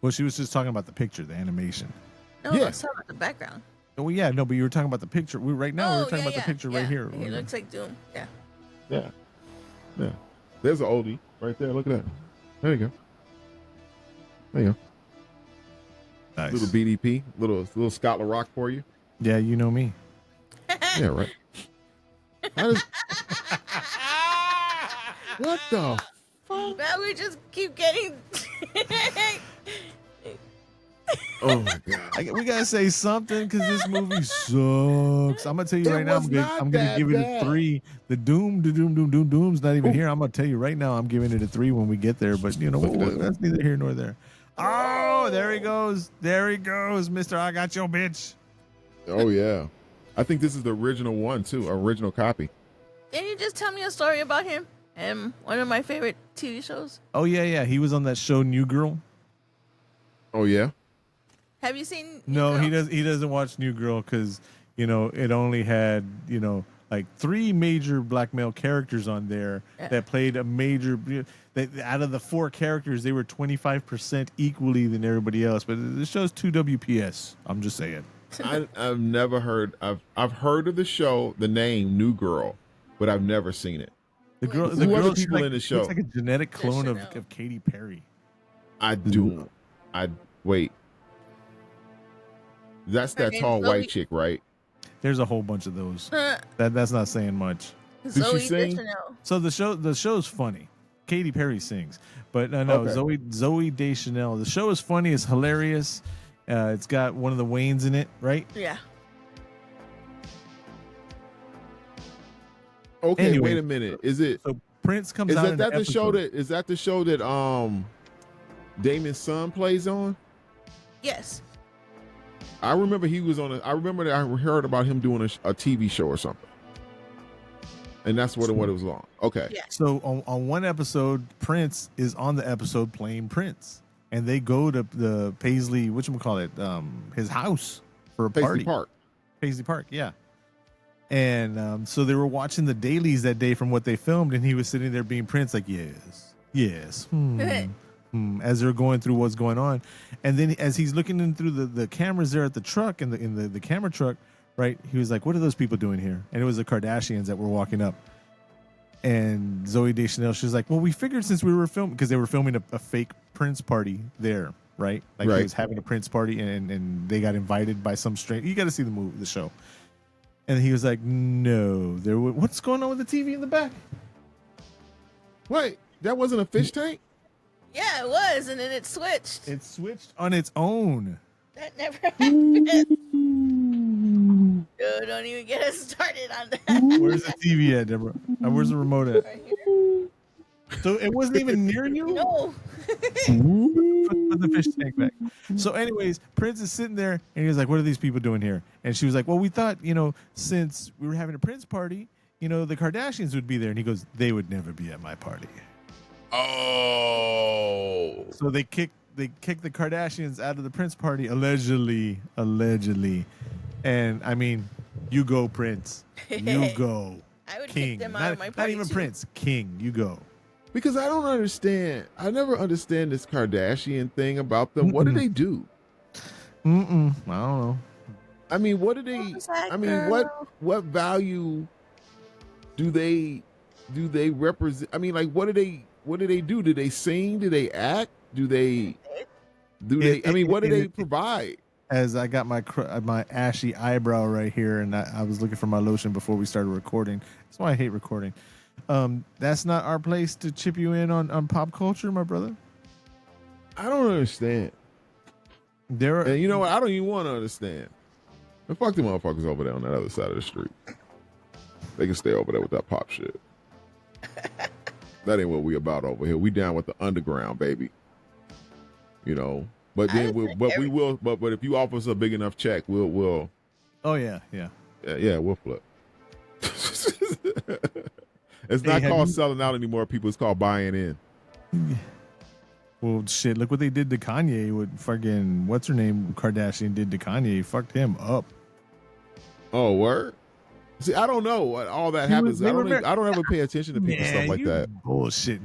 well, she was just talking about the picture, the animation. No, Yeah. let's talk about the background. Oh yeah, no, but you were talking about the picture. We're talking about the picture right here. It looks like Doom. Yeah. Yeah. There's an oldie right there. Look at that. There you go. Nice. Little BDP, little Scott LaRock for you. Yeah, you know me. Yeah, right. What the fuck? Now we just keep getting. Oh my god! We gotta say something because this movie sucks. I'm gonna tell you It right now. was not I'm gonna that give it bad. a 3. The Doom's not even here. I'm gonna tell you right now. I'm giving it a 3 when we get there. But you know Look at that. that's neither here nor there. Oh, there he goes. There he goes, Mister. I got your bitch. Oh yeah, I think this is the original one too, original copy. Can you just tell me a story about him and one of my favorite TV shows? Oh yeah. He was on that show New Girl. Oh yeah. Have you seen? No, Girl? he does. He doesn't watch New Girl because it only had like 3 major black male characters on there that played a major. Out of the 4 characters, they were 25% equally than everybody else. But the show's 2 WPS. I'm just saying. I've never heard. I've heard of the show, the name New Girl, but I've never seen it. The girl. Who The are the girl. people She's in the show? Looks like a genetic clone of Chanel. Katy Perry. I do. Wait. That's Her that name's tall Zoe. white chick, right? There's a whole bunch of those. That's not saying much. Zoe she sing? Deschanel. So the show's funny. Katy Perry sings, but no, Okay. Zoe Deschanel. The show is funny. It's hilarious. It's got one of the Waynes in it, right? Yeah. Okay, Anyway, wait a minute. Is it? So Prince comes Is out. in that an the show episode. that? Is that the show that Damon's son plays on? Yes. I remember he was on. I remember that I heard about him doing a TV show or something, and that's what it was on. Okay. Yeah. So on one episode, Prince is on the episode playing Prince, and they go to the Paisley, his house for a Paisley party. Park. Paisley Park, yeah. And so they were watching the dailies that day from what they filmed, and he was sitting there being Prince, like yes, as they're going through what's going on, and then as he's looking in through the cameras there at the truck in the camera truck, right? He was like, "What are those people doing here?" And it was the Kardashians that were walking up. And Zoe Deschanel, she was like, "Well, we figured since we were filming, because they were filming a fake Prince party there, right? Like Right. he was having a Prince party, and they got invited by some strange. You got to see the show." And he was like, "No, what's going on with the TV in the back?" Wait, that wasn't a fish tank? Yeah, it was, and then it switched. It switched on its own. That never happened. Dude, don't even get us started on that. Where's the TV at, Deborah? Where's the remote at? Right here. So it wasn't even near you? No. Put the fish tank back. So anyways, Prince is sitting there, and he was like, "What are these people doing here?" And she was like, "Well, we thought, since we were having a Prince party, the Kardashians would be there. And he goes, they would never be at my party. Oh. So they kicked the Kardashians out of the Prince party, allegedly. And I mean, you go, Prince. You go. I would King. kick them out of my Not party even too. Prince. King. You go. Because I don't understand. I never understand this Kardashian thing about them. What do they do? I don't know. I mean, what do they? I mean, what value do they represent? I mean, like, what do they do? Do they sing? Do they act? Do they? I mean, what do they provide? As I got my ashy eyebrow right here, and I was looking for my lotion before we started recording. That's why I hate recording. That's not our place to chip you in on pop culture, my brother. I don't understand. And you know what? I don't even want to understand. And fuck the motherfuckers over there on that other side of the street. They can stay over there with that pop shit. That ain't what we about over here. We down with the underground, baby. But then but if you offer us a big enough check, we'll. Oh yeah. We'll flip. It's not called selling out anymore, people. It's called buying in. Well, shit, look what they did to Kanye with fucking, what's her name, Kardashian did to Kanye. Fucked him up. Oh, word? See, I don't know what all that happens. I don't ever pay attention to people stuff like that. Bullshitting.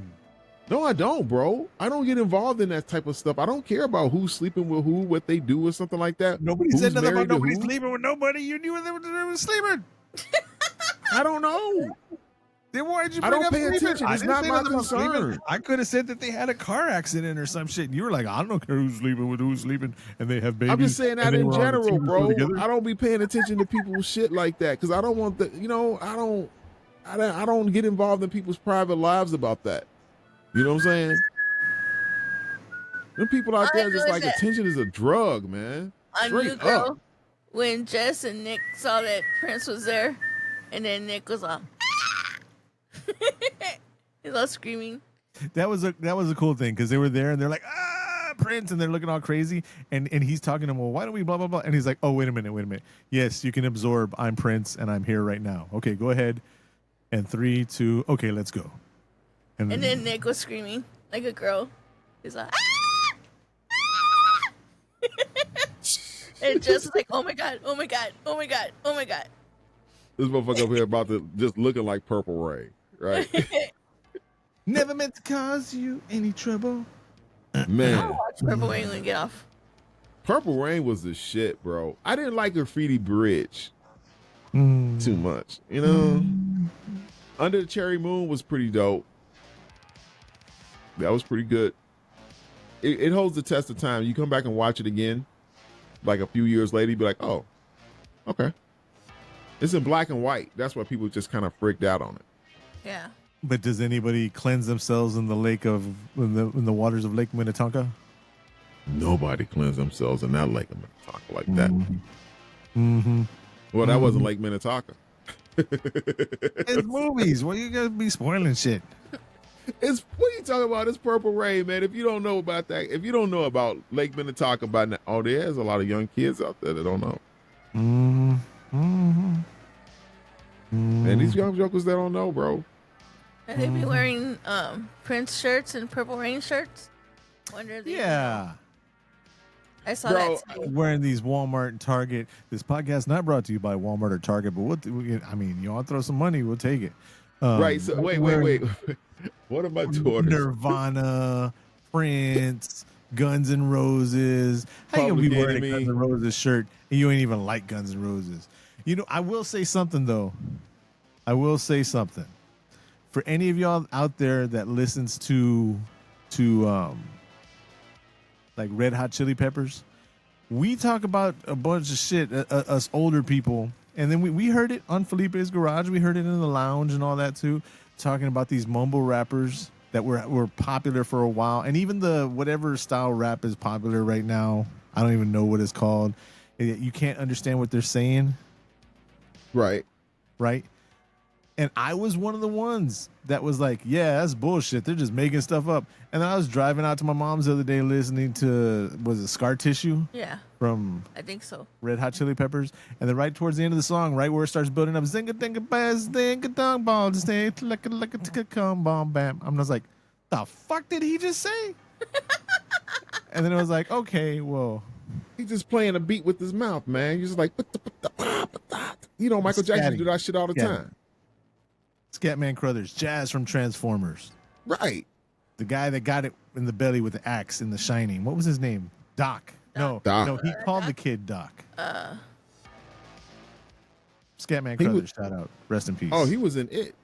No, I don't, bro. I don't get involved in that type of stuff. I don't care about who's sleeping with who, what they do, or something like that. Nobody said nothing about nobody sleeping with nobody. You knew they were sleeping. I don't know. Then why did you I bring don't up pay attention. It's not my concern. I could have said that they had a car accident or some shit. And you were like, I don't care who's sleeping with who's sleeping, and they have babies. I'm just saying that in general, bro. I don't be paying attention to people's shit like that because I don't want the. I don't get involved in people's private lives about that. You know what I'm saying? Them people out there just like attention is a drug, man. On you, girl, when Jess and Nick saw that Prince was there, and then Nick was all. He's all screaming. That was a cool thing because they were there and they're like, Prince, and they're looking all crazy, and he's talking to him, well, why don't we blah blah blah, and he's like, oh, wait a minute, yes, you can absorb, I'm Prince and I'm here right now, okay, go ahead, and 3, 2, okay, let's go. And then Nick was screaming like a girl. He's like, and Jess was like, oh my god. This motherfucker up here about to just looking like Purple Rain, right? Never meant to cause you any trouble. Man. I'll watch Purple Rain when we get off. Purple Rain was the shit, bro. I didn't like Graffiti Bridge too much. Under the Cherry Moon was pretty dope. That was pretty good. It holds the test of time. You come back and watch it again, like a few years later, you'd be like, oh, okay. It's in black and white. That's why people just kind of freaked out on it. Yeah. But does anybody cleanse themselves in the in the waters of Lake Minnetonka? Nobody cleansed themselves in that Lake of Minnetonka like that. Mm-hmm. Well, that wasn't Lake Minnetonka. It's movies. Well, you gotta be spoiling shit. What are you talking about? It's Purple Rain, man. If you don't know about that, if you don't know about Lake Minnetonka by now, there's a lot of young kids out there that don't know. And these young jokers that don't know, bro. Have they been wearing Prince shirts and Purple Rain shirts? Yeah. I saw that too. Wearing these Walmart and Target. This podcast not brought to you by Walmart or Target, but you want to throw some money, we'll take it. Right. So wait. What am I doing? Nirvana, Prince, Guns N' Roses. How you gonna be wearing a Guns N' Roses shirt and you ain't even like Guns N' Roses? I will say something though. For any of y'all out there that listens to like Red Hot Chili Peppers, we talk about a bunch of shit, us older people, and then we heard it on Felipe's Garage. We heard it in the lounge and all that too, talking about these mumble rappers that were popular for a while, and even the whatever style rap is popular right now. I don't even know what it's called. You can't understand what they're saying. Right. And I was one of the ones that was like, yeah, that's bullshit. They're just making stuff up. And then I was driving out to my mom's the other day listening to, was it Scar Tissue? Yeah. From I think so. Red Hot Chili Peppers. And then right towards the end of the song, right where it starts building up, zinga dinga bass, dinga dong ball, just stay like a come bomb bam. I'm just like, the fuck did he just say? And then it was like, okay, well. He's just playing a beat with his mouth, man. He's just like, you know, Michael Jackson do that shit all the time. Scatman Crothers, Jazz from Transformers. Right. The guy that got it in the belly with the axe in The Shining. What was his name? Doc. No, Doc. no, he called the kid Doc. Scatman Crothers, shout out. Rest in peace. Oh, he was in it,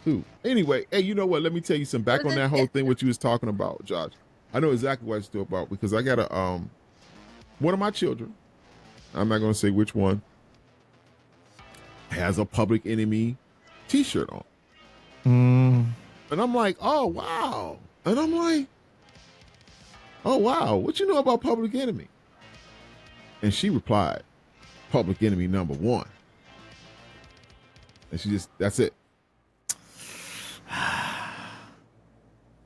too. Anyway, hey, you know what? Let me tell you something. Back on that whole thing, what you was talking about, Josh. I know exactly what I was talking about because I got one of my children, I'm not going to say which one, has a Public Enemy t-shirt on. And I'm like, oh, wow. And I'm like, oh, wow. What you know about Public Enemy? And she replied, Public Enemy #1. And she just, that's it.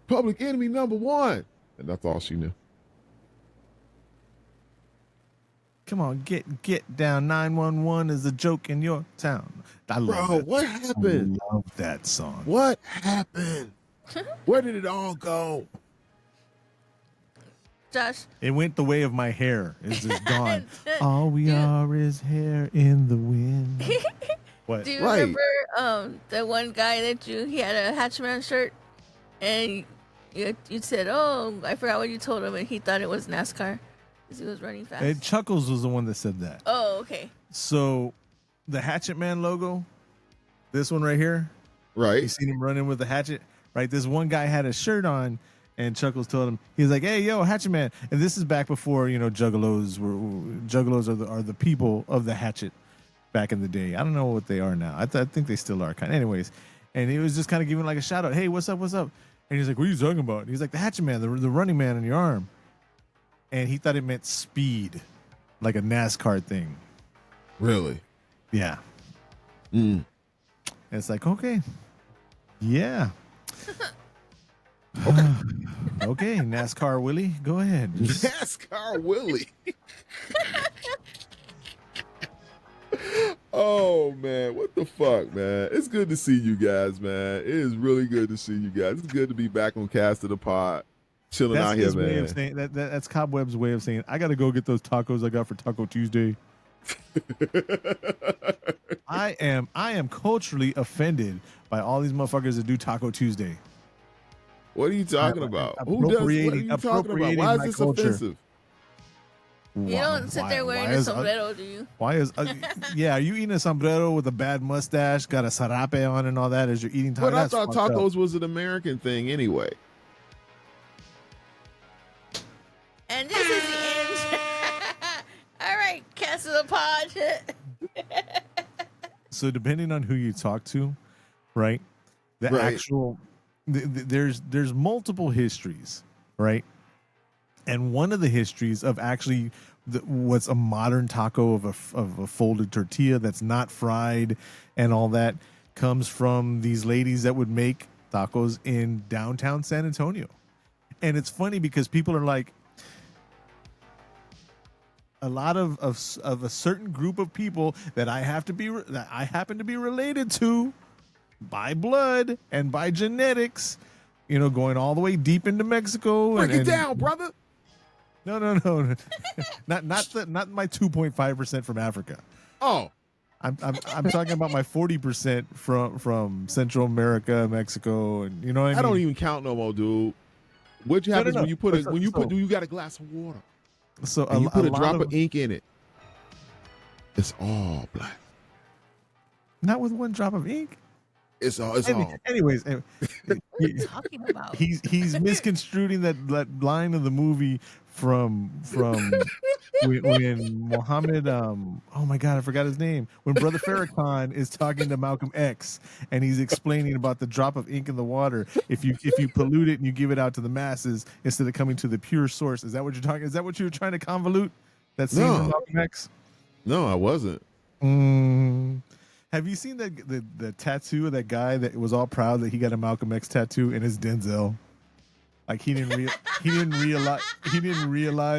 Public Enemy #1. And that's all she knew. Come on, get down. 911 is a joke in your town. I love Bro, that. what happened? I love that song. What happened? Where did it all go? Josh. It went the way of my hair. It's just gone. All we are is hair in the wind. What? Do you remember the one guy that he had a Hatchman shirt, and you said, oh, I forgot what you told him, and he thought it was NASCAR because he was running fast. And Chuckles was the one that said that. Oh, okay. So the Hatchet Man logo, this one right here, right? You seen him running with the hatchet, right? This one guy had a shirt on, and Chuckles told him, he's like, hey, yo, Hatchet Man. And this is back before, juggalos are the people of the hatchet back in the day. I don't know what they are now. I think they still are kind of. Anyways, and he was just kind of giving like a shout out. Hey, what's up? And he's like, what are you talking about? And he's like, the Hatchet Man, the running man on your arm. And he thought it meant speed, like a NASCAR thing. Really? Yeah. And it's like, okay. Yeah. Okay, NASCAR Willie, go ahead. NASCAR Willie. Oh, man. What the fuck, man? It's good to see you guys, man. It is really good to see you guys. It's good to be back on Cast of the Pod. Chilling out here, man. Way of saying, that's Cobweb's way of saying, I got to go get those tacos I got for Taco Tuesday. I am culturally offended by all these motherfuckers that do Taco Tuesday. What are you talking about? Who does? What are you talking about? Why is this offensive? You don't sit there wearing a sombrero, do you? Why is? Yeah, are you eating a sombrero with a bad mustache, got a sarape on and all that as you're eating tacos? But I thought tacos was an American thing anyway. And this is the end. All right, Cast of the Pod. So depending on who you talk to, right? There's multiple histories, right? And one of the histories of actually what's a modern taco of a folded tortilla that's not fried and all that comes from these ladies that would make tacos in downtown San Antonio. And it's funny because people are like, a lot of a certain group of people that I happen to be related to by blood and by genetics, going all the way deep into Mexico. Break it down, brother. No. not my 2.5% from Africa. Oh, I'm talking about my 40% from Central America, Mexico, and you know what I mean? I don't even count no more, dude. What happens when you got a glass of water? So you put a drop of ink in it. It's all black. Not with one drop of ink. It's all. what Anyways, are you talking about? He's misconstruing that line of the movie from when Muhammad oh my god, I forgot his name. When Brother Farrakhan is talking to Malcolm X and he's explaining about the drop of ink in the water. If you pollute it and you give it out to the masses instead of coming to the pure source. Is that what you're talking? Is that what you were trying to convolute? That scene from Malcolm X? No, I wasn't. Have you seen the tattoo of that guy that was all proud that he got a Malcolm X tattoo and it's Denzel? Like he didn't realize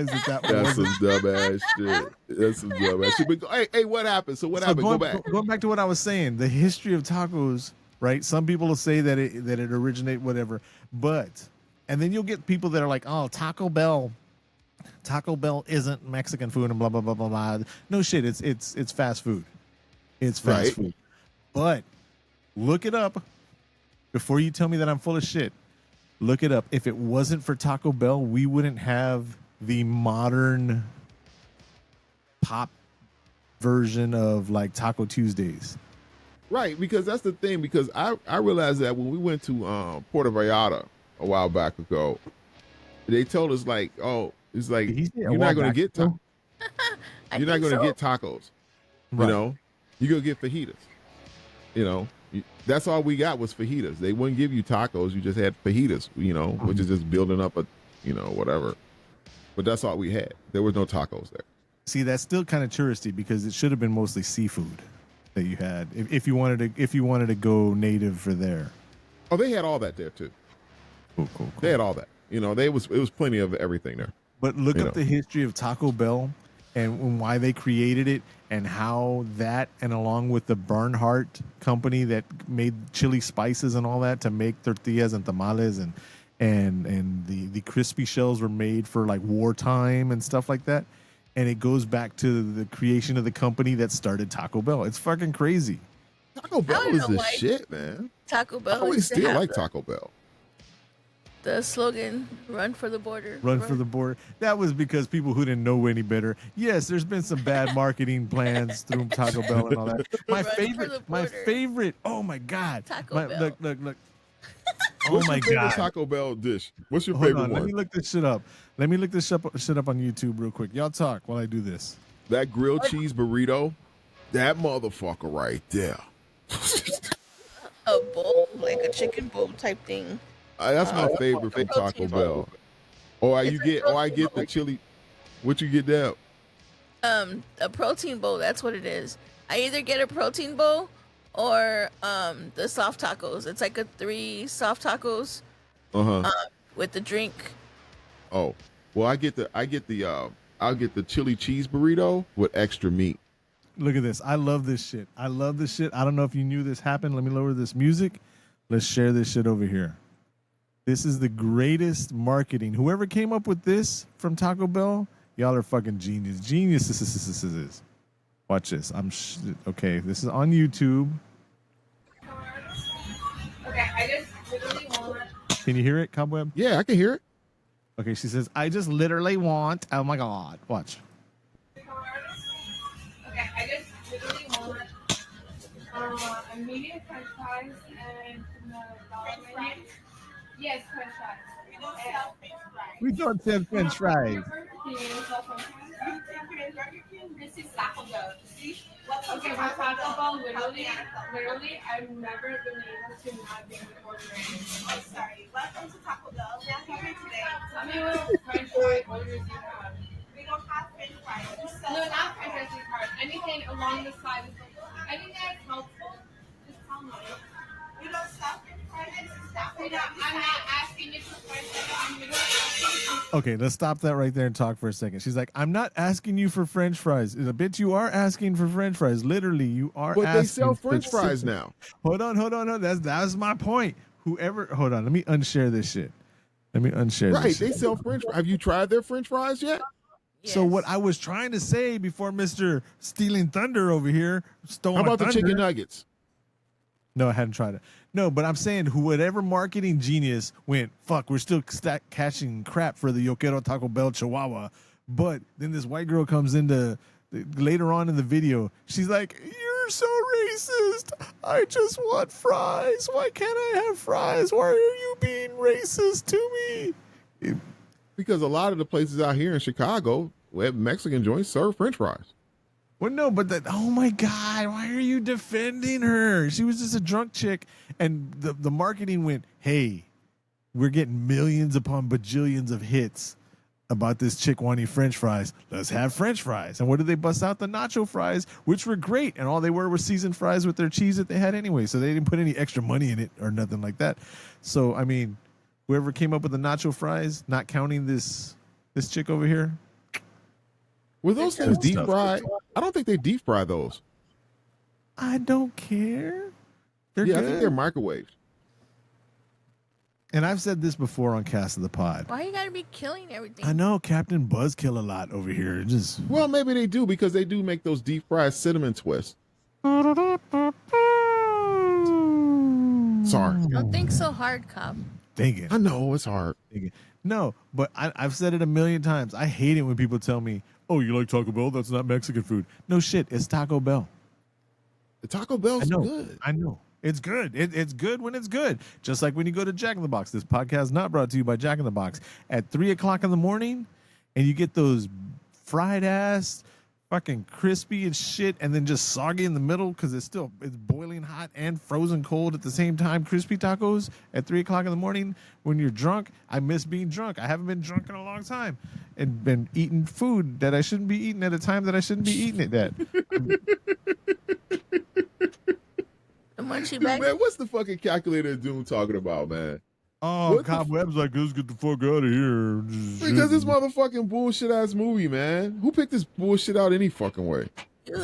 that That's some wasn't. dumbass shit. That's some dumbass shit. But hey, what happened? So what happened? Go back. Going back to what I was saying, the history of tacos, right? Some people will say that it originated whatever, and then you'll get people that are like, oh, Taco Bell isn't Mexican food and blah blah blah blah blah. No shit, it's fast food. It's fast food. But look it up before you tell me that I'm full of shit. Look it up. If it wasn't for Taco Bell, we wouldn't have the modern pop version of like Taco Tuesdays. Right, because that's the thing. Because I realized that when we went to Puerto Vallarta a while back ago, they told us like, oh, it's like you're not going to get tacos. You're not going to get tacos. Right. You know, you're going to get fajitas. You know, that's all we got was fajitas. They wouldn't give you tacos. You just had fajitas, you know, which is just building up a, you know, whatever. But that's all we had. There was no tacos there. See, that's still kind of touristy because it should have been mostly seafood that you had if you wanted to go native for there. Oh, they had all that there too. Cool. They had all that. You know, it was plenty of everything there. But look up the history of Taco Bell and why they created it and how that, and along with the Bernhardt company that made chili spices and all that to make tortillas and tamales and the crispy shells were made for like wartime and stuff like that. And it goes back to the creation of the company that started Taco Bell. It's fucking crazy. Taco Bell is the shit, man. Taco Bell. I always still like Taco Bell. The slogan, run for the border. Run for the border. That was because people who didn't know any better. Yes, there's been some bad marketing plans through Taco Bell and all that. My favorite. Oh my God. Taco Bell. Look. Oh my God. Taco Bell dish. What's your favorite one? Let me look this shit up. Let me look this shit up on YouTube real quick. Y'all talk while I do this. That grilled cheese burrito, that motherfucker right there. A bowl, like a chicken bowl type thing. That's my favorite from Taco Bell. I get the chili. What you get there? A protein bowl. That's what it is. I either get a protein bowl or the soft tacos. It's like a 3 soft tacos. With the drink. Oh, well, I'll get the chili cheese burrito with extra meat. Look at this. I love this shit. I don't know if you knew this happened. Let me lower this music. Let's share this shit over here. This is the greatest marketing. Whoever came up with this from Taco Bell, y'all are fucking geniuses. Watch this. Okay, this is on YouTube. Okay, I just literally want. Can you hear it, Cobweb? Yeah, I can hear it. Okay, she says, I just literally want. Oh my God. Watch. Okay, I just literally want a medium French fries and the dollar menu. Yes, French fries. We don't sell French fries. This is Taco Bell. Okay, my Taco Bell, literally, I've never been able to not be ordering. Oh, sorry. Welcome to Taco Bell. We are here today. Tell me what French fry orders you have. We don't have French fries. No, not French fries, sweetheart. Anything along the side. Anything that's helpful, just tell me. You don't sell French fries. I'm not asking you for French fries. I'm literally asking you. Okay, let's stop that right there and talk for a second. She's like, I'm not asking you for French fries. A bitch, you are asking for French fries. Literally, you are asking. But they sell French fries now. Hold on. That's my point. Hold on. Let me unshare this shit. Right, they sell French fries. Have you tried their French fries yet? Yes. So what I was trying to say before Mr. Stealing Thunder over here stole How my about the thunder. chicken nuggets? No, I hadn't tried it. No, but I'm saying whatever marketing genius went, fuck, we're still catching crap for the Yo Quiero Taco Bell Chihuahua. But then this white girl comes into later on in the video. She's like, you're so racist. I just want fries. Why can't I have fries? Why are you being racist to me? Because a lot of the places out here in Chicago where Mexican joints serve French fries. Well, no, but oh my God, why are you defending her? She was just a drunk chick. And the marketing went, hey, we're getting millions upon bajillions of hits about this chick wanting French fries. Let's have French fries. And what did they bust out? The nacho fries, which were great. And all they were seasoned fries with their cheese that they had anyway. So they didn't put any extra money in it or nothing like that. So, I mean, whoever came up with the nacho fries, not counting this chick over here. Were those things deep fried? I don't think they deep fry those. I don't care. They're yeah, good. I think they're microwaved. And I've said this before on Cast of the Pod. Why you gotta be killing everything? I know Captain Buzzkill a lot over here. Just Well, maybe they do because they do make those deep fried cinnamon twists. Sorry. Don't think so hard, Cobb. dang it. I know it's hard. Dang it. No, but I've said it a million times. I hate it when people tell me, "Oh, you like Taco Bell? That's not Mexican food." No shit, it's Taco Bell. The Taco Bell's good. I know. It's good. It's good when it's good. Just like when you go to Jack in the Box. This podcast is not brought to you by Jack in the Box. At 3:00 in the morning, and you get those fried ass, fucking crispy and shit, and then just soggy in the middle because it's boiling hot and frozen cold at the same time. Crispy tacos at 3:00 in the morning when you're drunk. I miss being drunk. I haven't been drunk in a long time and been eating food that I shouldn't be eating at a time that I shouldn't be eating it at. The munchie bag. Man, what's the fucking calculator of doom talking about, man? Oh, What the Cobweb's like, let's get the fuck out of here. Because this motherfucking bullshit ass movie, man. Who picked this bullshit out any fucking way?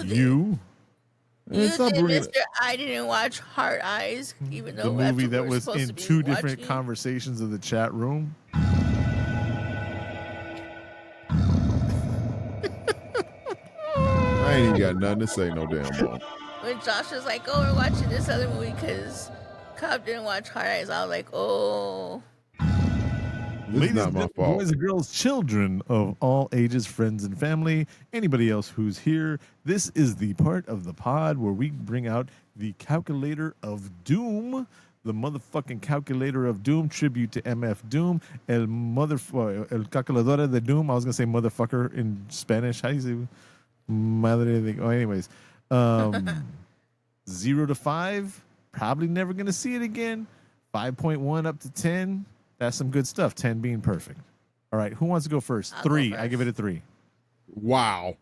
You? You Stop did, bringing Mister. I didn't watch Hard Eyes, even The though movie that's what that we're was supposed in to be two different watching. conversations of the chat room. I ain't even got nothing to say no damn more. When Josh was like, "Oh, we're watching this other movie because Cobb didn't watch Hard Eyes," I was like, "Oh." This is not my fault. Boys and girls, children of all ages, friends and family, anybody else who's here, this is the part of the pod where we bring out the Calculator of Doom, the motherfucking Calculator of Doom, tribute to MF Doom, el calculadora de Doom. I was going to say motherfucker in Spanish. How do you say madre de... Oh, anyways. 0 to 5, probably never going to see it again. 5.1 up to 10. That's some good stuff. 10 being perfect. All right, who wants to go first? I'll 3. go I give it a 3. Wow.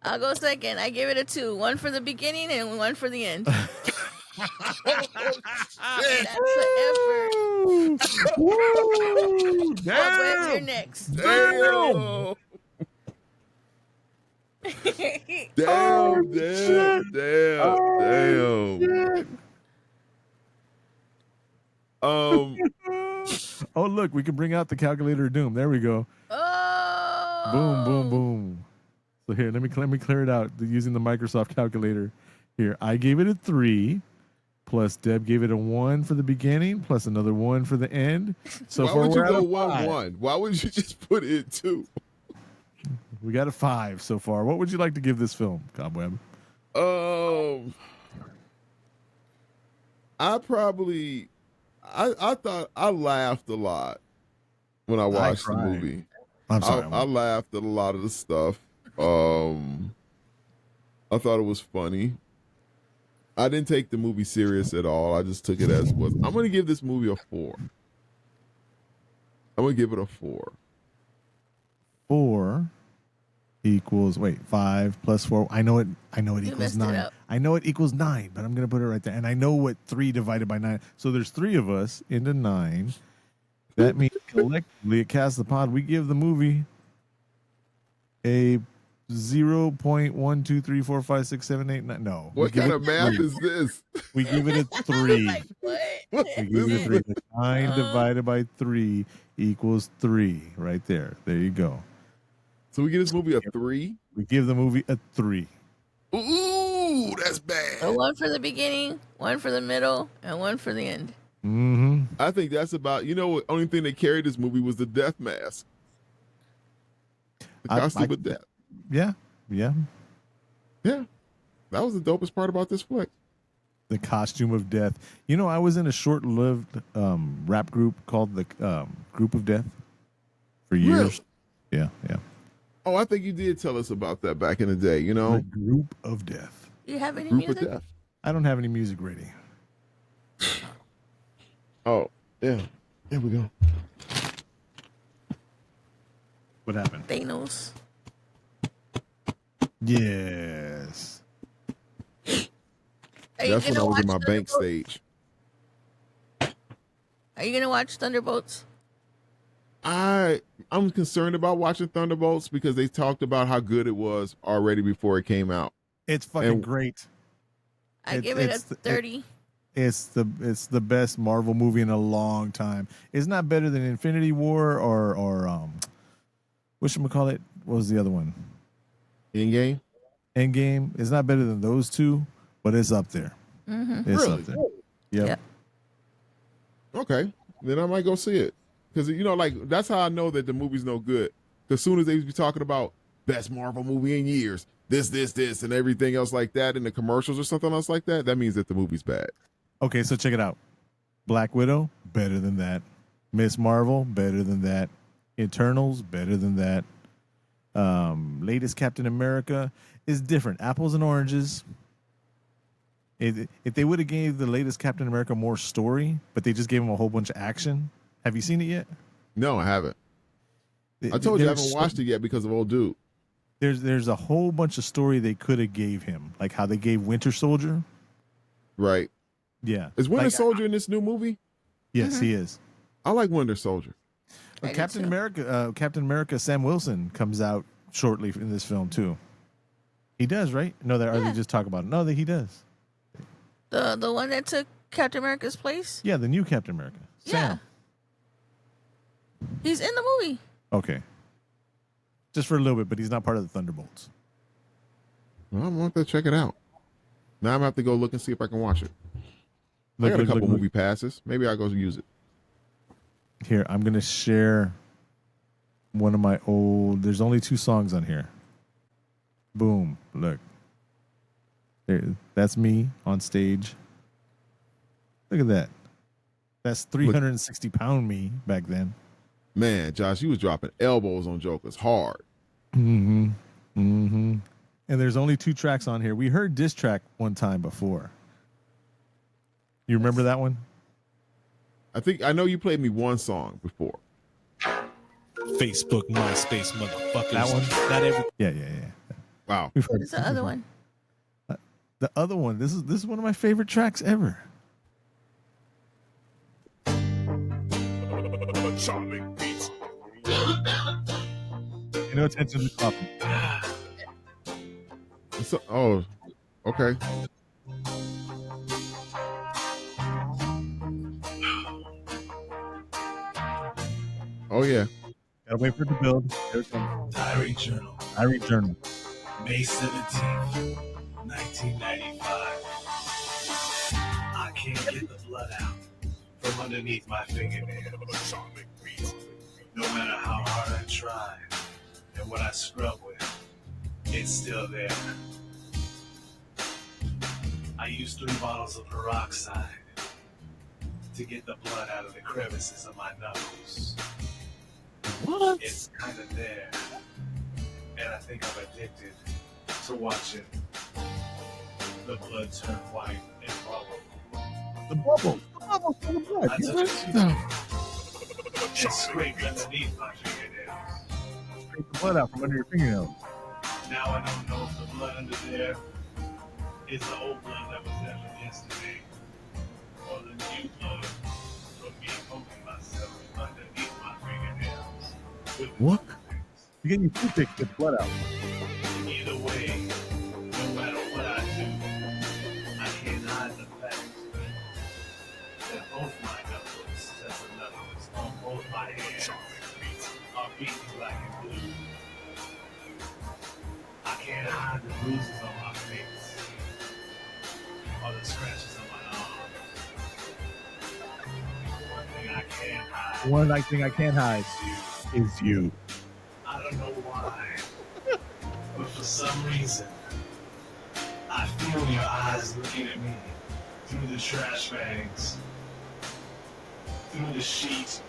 I'll go second. I give it a 2. 1 for the beginning and 1 for the end. That's the effort. Woo! Cobweb, you're Damn! next. Damn. Damn. Oh, look, we can bring out the Calculator of Doom. There we go. Oh. Boom, boom, boom. So here, let me clear it out using the Microsoft calculator. Here, I gave it a 3, plus Deb gave it a 1 for the beginning, plus another 1 for the end. So Why far, would you we're at go a 1-1? 5. Why would you just put it 2? We got a 5 so far. What would you like to give this film, Cobweb? I thought I laughed a lot when I watched the movie. I'm sorry. I laughed at a lot of the stuff. I thought it was funny. I didn't take the movie serious at all. I just took it as was. I'm going to give this movie a 4. I'm going to give it a 4. 4 equals 5 plus 4. I know it You equals messed it 9. up. I know it equals 9, but I'm gonna put it right there. And I know what 3 divided by 9. So there's 3 of us into 9. That means collectively at Cast the Pod, we give the movie a 0.123456789. No. What kind of math is this? We give it a I was 3. like, what? We give it a 3. 9 divided by 3 equals 3. Right there. There you go. So we give this movie a 3? We give the movie a 3. Ooh, that's bad. So 1 for the beginning, 1 for the middle, and 1 for the end. Mm-hmm. I think that's about, the only thing that carried this movie was the death mask. The costume of death. Yeah. Yeah. That was the dopest part about this flick. The costume of death. I was in a short-lived rap group called the Group of Death for years. Really? Yeah. Oh, I think you did tell us about that back in the day, The Group of Death. Do you have any Group music? of death. I don't have any music ready. Oh, yeah. There we go. What happened? Thanos. Yes. Are you That's when I gonna was in my watch bank Thunderbolts? stage. Are you gonna watch Thunderbolts? I'm concerned about watching Thunderbolts because they talked about how good it was already before it came out. It's fucking great. I give it a 30. It's the best Marvel movie in a long time. It's not better than Infinity War or whatchamacallit? What was the other one? Endgame? Endgame. It's not better than those two, but it's up there. Mm-hmm. It's Really? up there. Yep. Yeah. Okay, then I might go see it because like that's how I know that the movie's no good. Because as soon as they be talking about best Marvel movie in years, this, and everything else like that in the commercials or something else like that, that means that the movie's bad. Okay, so check it out. Black Widow, better than that. Miss Marvel, better than that. Eternals, better than that. Latest Captain America is different. Apples and oranges. If they would have gave the latest Captain America more story, but they just gave him a whole bunch of action. Have you seen it yet? No, I haven't. I told you I haven't watched it yet because of old dude. There's a whole bunch of story they could have gave him, like how they gave Winter Soldier. Right. Yeah. Is Winter Soldier in this new movie? Yes, he is. I like Winter Soldier. Captain America, Sam Wilson comes out shortly in this film too. He does, right? No, or they just talk about it. No, that he does. The one that took Captain America's place? Yeah, the new Captain America. Sam. Yeah. He's in the movie. Okay. Just for a little bit, but he's not part of the Thunderbolts. Well, I'm going to check it out. Now I'm going to have to go look and see if I can watch it. I got a couple movie passes. Maybe I'll go use it. Here, I'm going to share one of my old... There's only 2 songs on here. Boom. Look. That's me on stage. Look at that. That's 360-pound me back then. Man, Josh, you was dropping elbows on jokers hard. Mm-hmm. Mm-hmm. And there's only 2 tracks on here. We heard diss track one time before. You remember that one? I know you played me one song before. Facebook, MySpace, motherfuckers. That one? Not every. Yeah. Wow. What's the other one? The other one. This is one of my favorite tracks ever. Pay no attention to the coffee. Oh, okay. Oh yeah. Gotta wait for it to build. There it comes. Diary Journal. Diary Journal. May 17th, 1995. I can't get the blood out from underneath my fingernails. No matter how hard I try and what I scrub with, it's still there. I used 3 bottles of peroxide to get the blood out of the crevices of my nose. What? It's kind of there. And I think I'm addicted to watching the blood turn white and bubble. The bubble. The bubble for the blood. I took a toothpick and scraped underneath my fingernails. Scrape the blood out from under your fingernails. Now I don't know if the blood under there is the old blood that was there from yesterday, or the new blood from me poking myself underneath my fingernails. With What? You get your toothpick to get the blood out. Either way, no matter what I do, I can't hide the fact that both my knuckles, that's the knuckles, on both my hands are beating black and blue. I can't hide the bruises on my face or the scratches on my arms. One thing I can't hide. One thing I can't hide is you. I don't know why, but for some reason, I feel your eyes looking at me through the trash bags, through the sheet,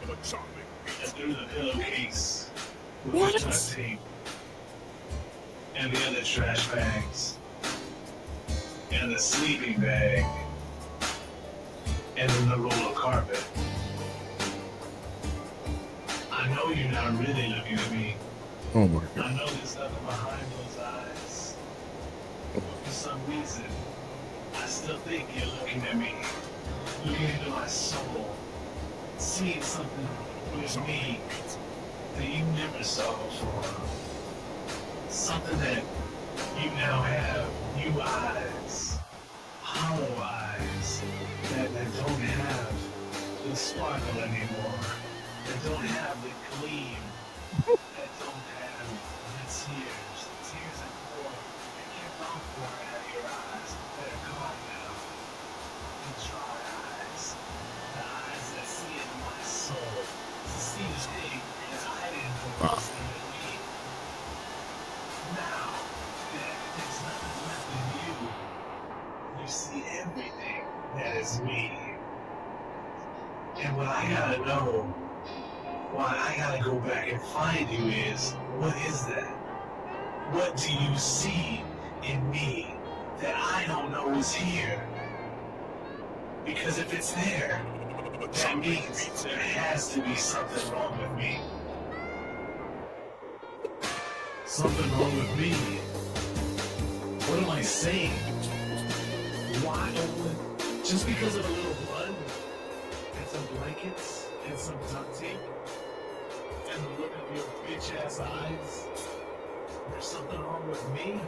and through the pillowcase with the duct tape, and the other trash bags, and the sleeping bag, and then the roll of carpet. I know know you're not really looking at me. Oh my I God. know there's nothing behind those eyes. But for some reason, I still think you're looking at me. Looking into my soul. Seeing something with me that you never saw before. Something that you now have new eyes. Hollow eyes. That don't have the sparkle anymore. That don't have the gleam. That don't have the tears. The tears that pour and kept on pouring out of your eyes. That are gone now. The dry eyes. The eyes that see into my soul. To see the thing that's hiding from us and me. Now that there's nothing left in you, you see everything that is me. And what I gotta know, why I gotta go back and find you is, what is that? What do you see in me that I don't know is here? Because if it's there, that means there has to be something wrong with me. Something wrong with me? What am I saying? Why only? Just because of a little blood? And some blankets? And some duct tape? And the look of your bitch ass eyes? There's something wrong with me?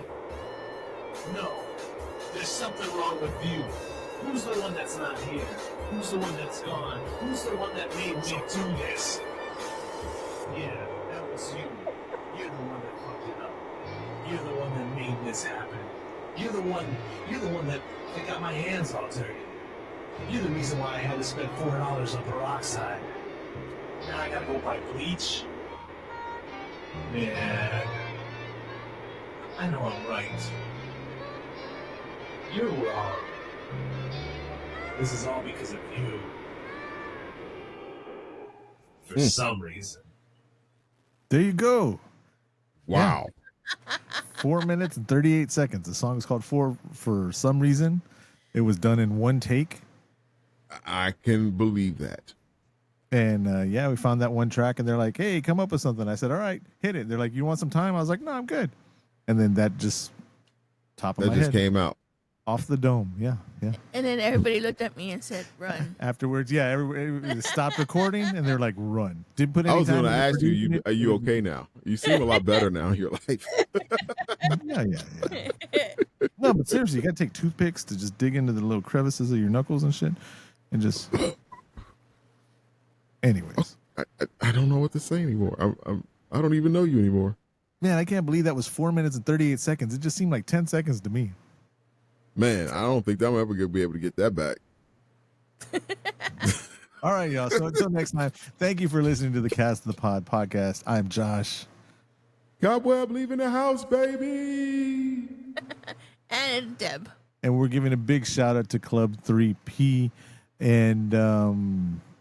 No. There's something wrong with you. Who's the one that's not here? Who's the one that's gone? Who's the one that made me do this? Yeah, that was you. You're the one that fucked it up. You're the one that made this happen. You're the one that got my hands all dirty. You're the reason why I had to spend $4 on peroxide. Now I gotta go buy bleach? Man, I know I'm right. You're wrong. This is all because of you. For some reason. There you go. Wow. 4 minutes and 38 seconds. The song is called For Some Reason. It was done in one take. I can believe that. And yeah, we found that one track and they're like, hey, come up with something. I said, all right, hit it. They're like, you want some time? I was like, no, I'm good. And then that just top of That my just head. came out. Off the dome. Yeah. And then everybody looked at me and said, run. Afterwards, yeah, everybody stopped recording and they're like, run. Didn't put any I was time going to into ask you, producing it. are you okay now? You seem a lot better now in your life. Yeah. No, but seriously, you got to take toothpicks to just dig into the little crevices of your knuckles and shit. And just. Anyways. I don't know what to say anymore. I don't even know you anymore. Man, I can't believe that was 4 minutes and 38 seconds. It just seemed like 10 seconds to me. Man, I don't think I'm ever going to be able to get that back. All right, y'all. So until next time, thank you for listening to the Cast of the Pod podcast. I'm Josh. Cobweb leaving the house, baby. And Deb. And we're giving a big shout out to Club 3P. And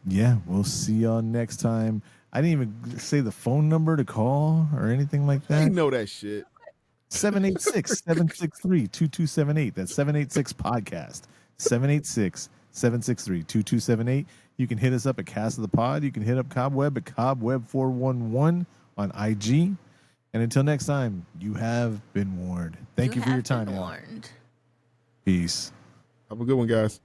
yeah, we'll see y'all next time. I didn't even say the phone number to call or anything like I that. know that shit. 786-763-2278. That's 786 podcast. 786-763-2278. You can hit us up at Cast of the Pod. You can hit up Cobweb at Cobweb411 on IG. And until next time, you have been warned. Thank you for your time, y'all. Warned. Peace. Have a good one, guys.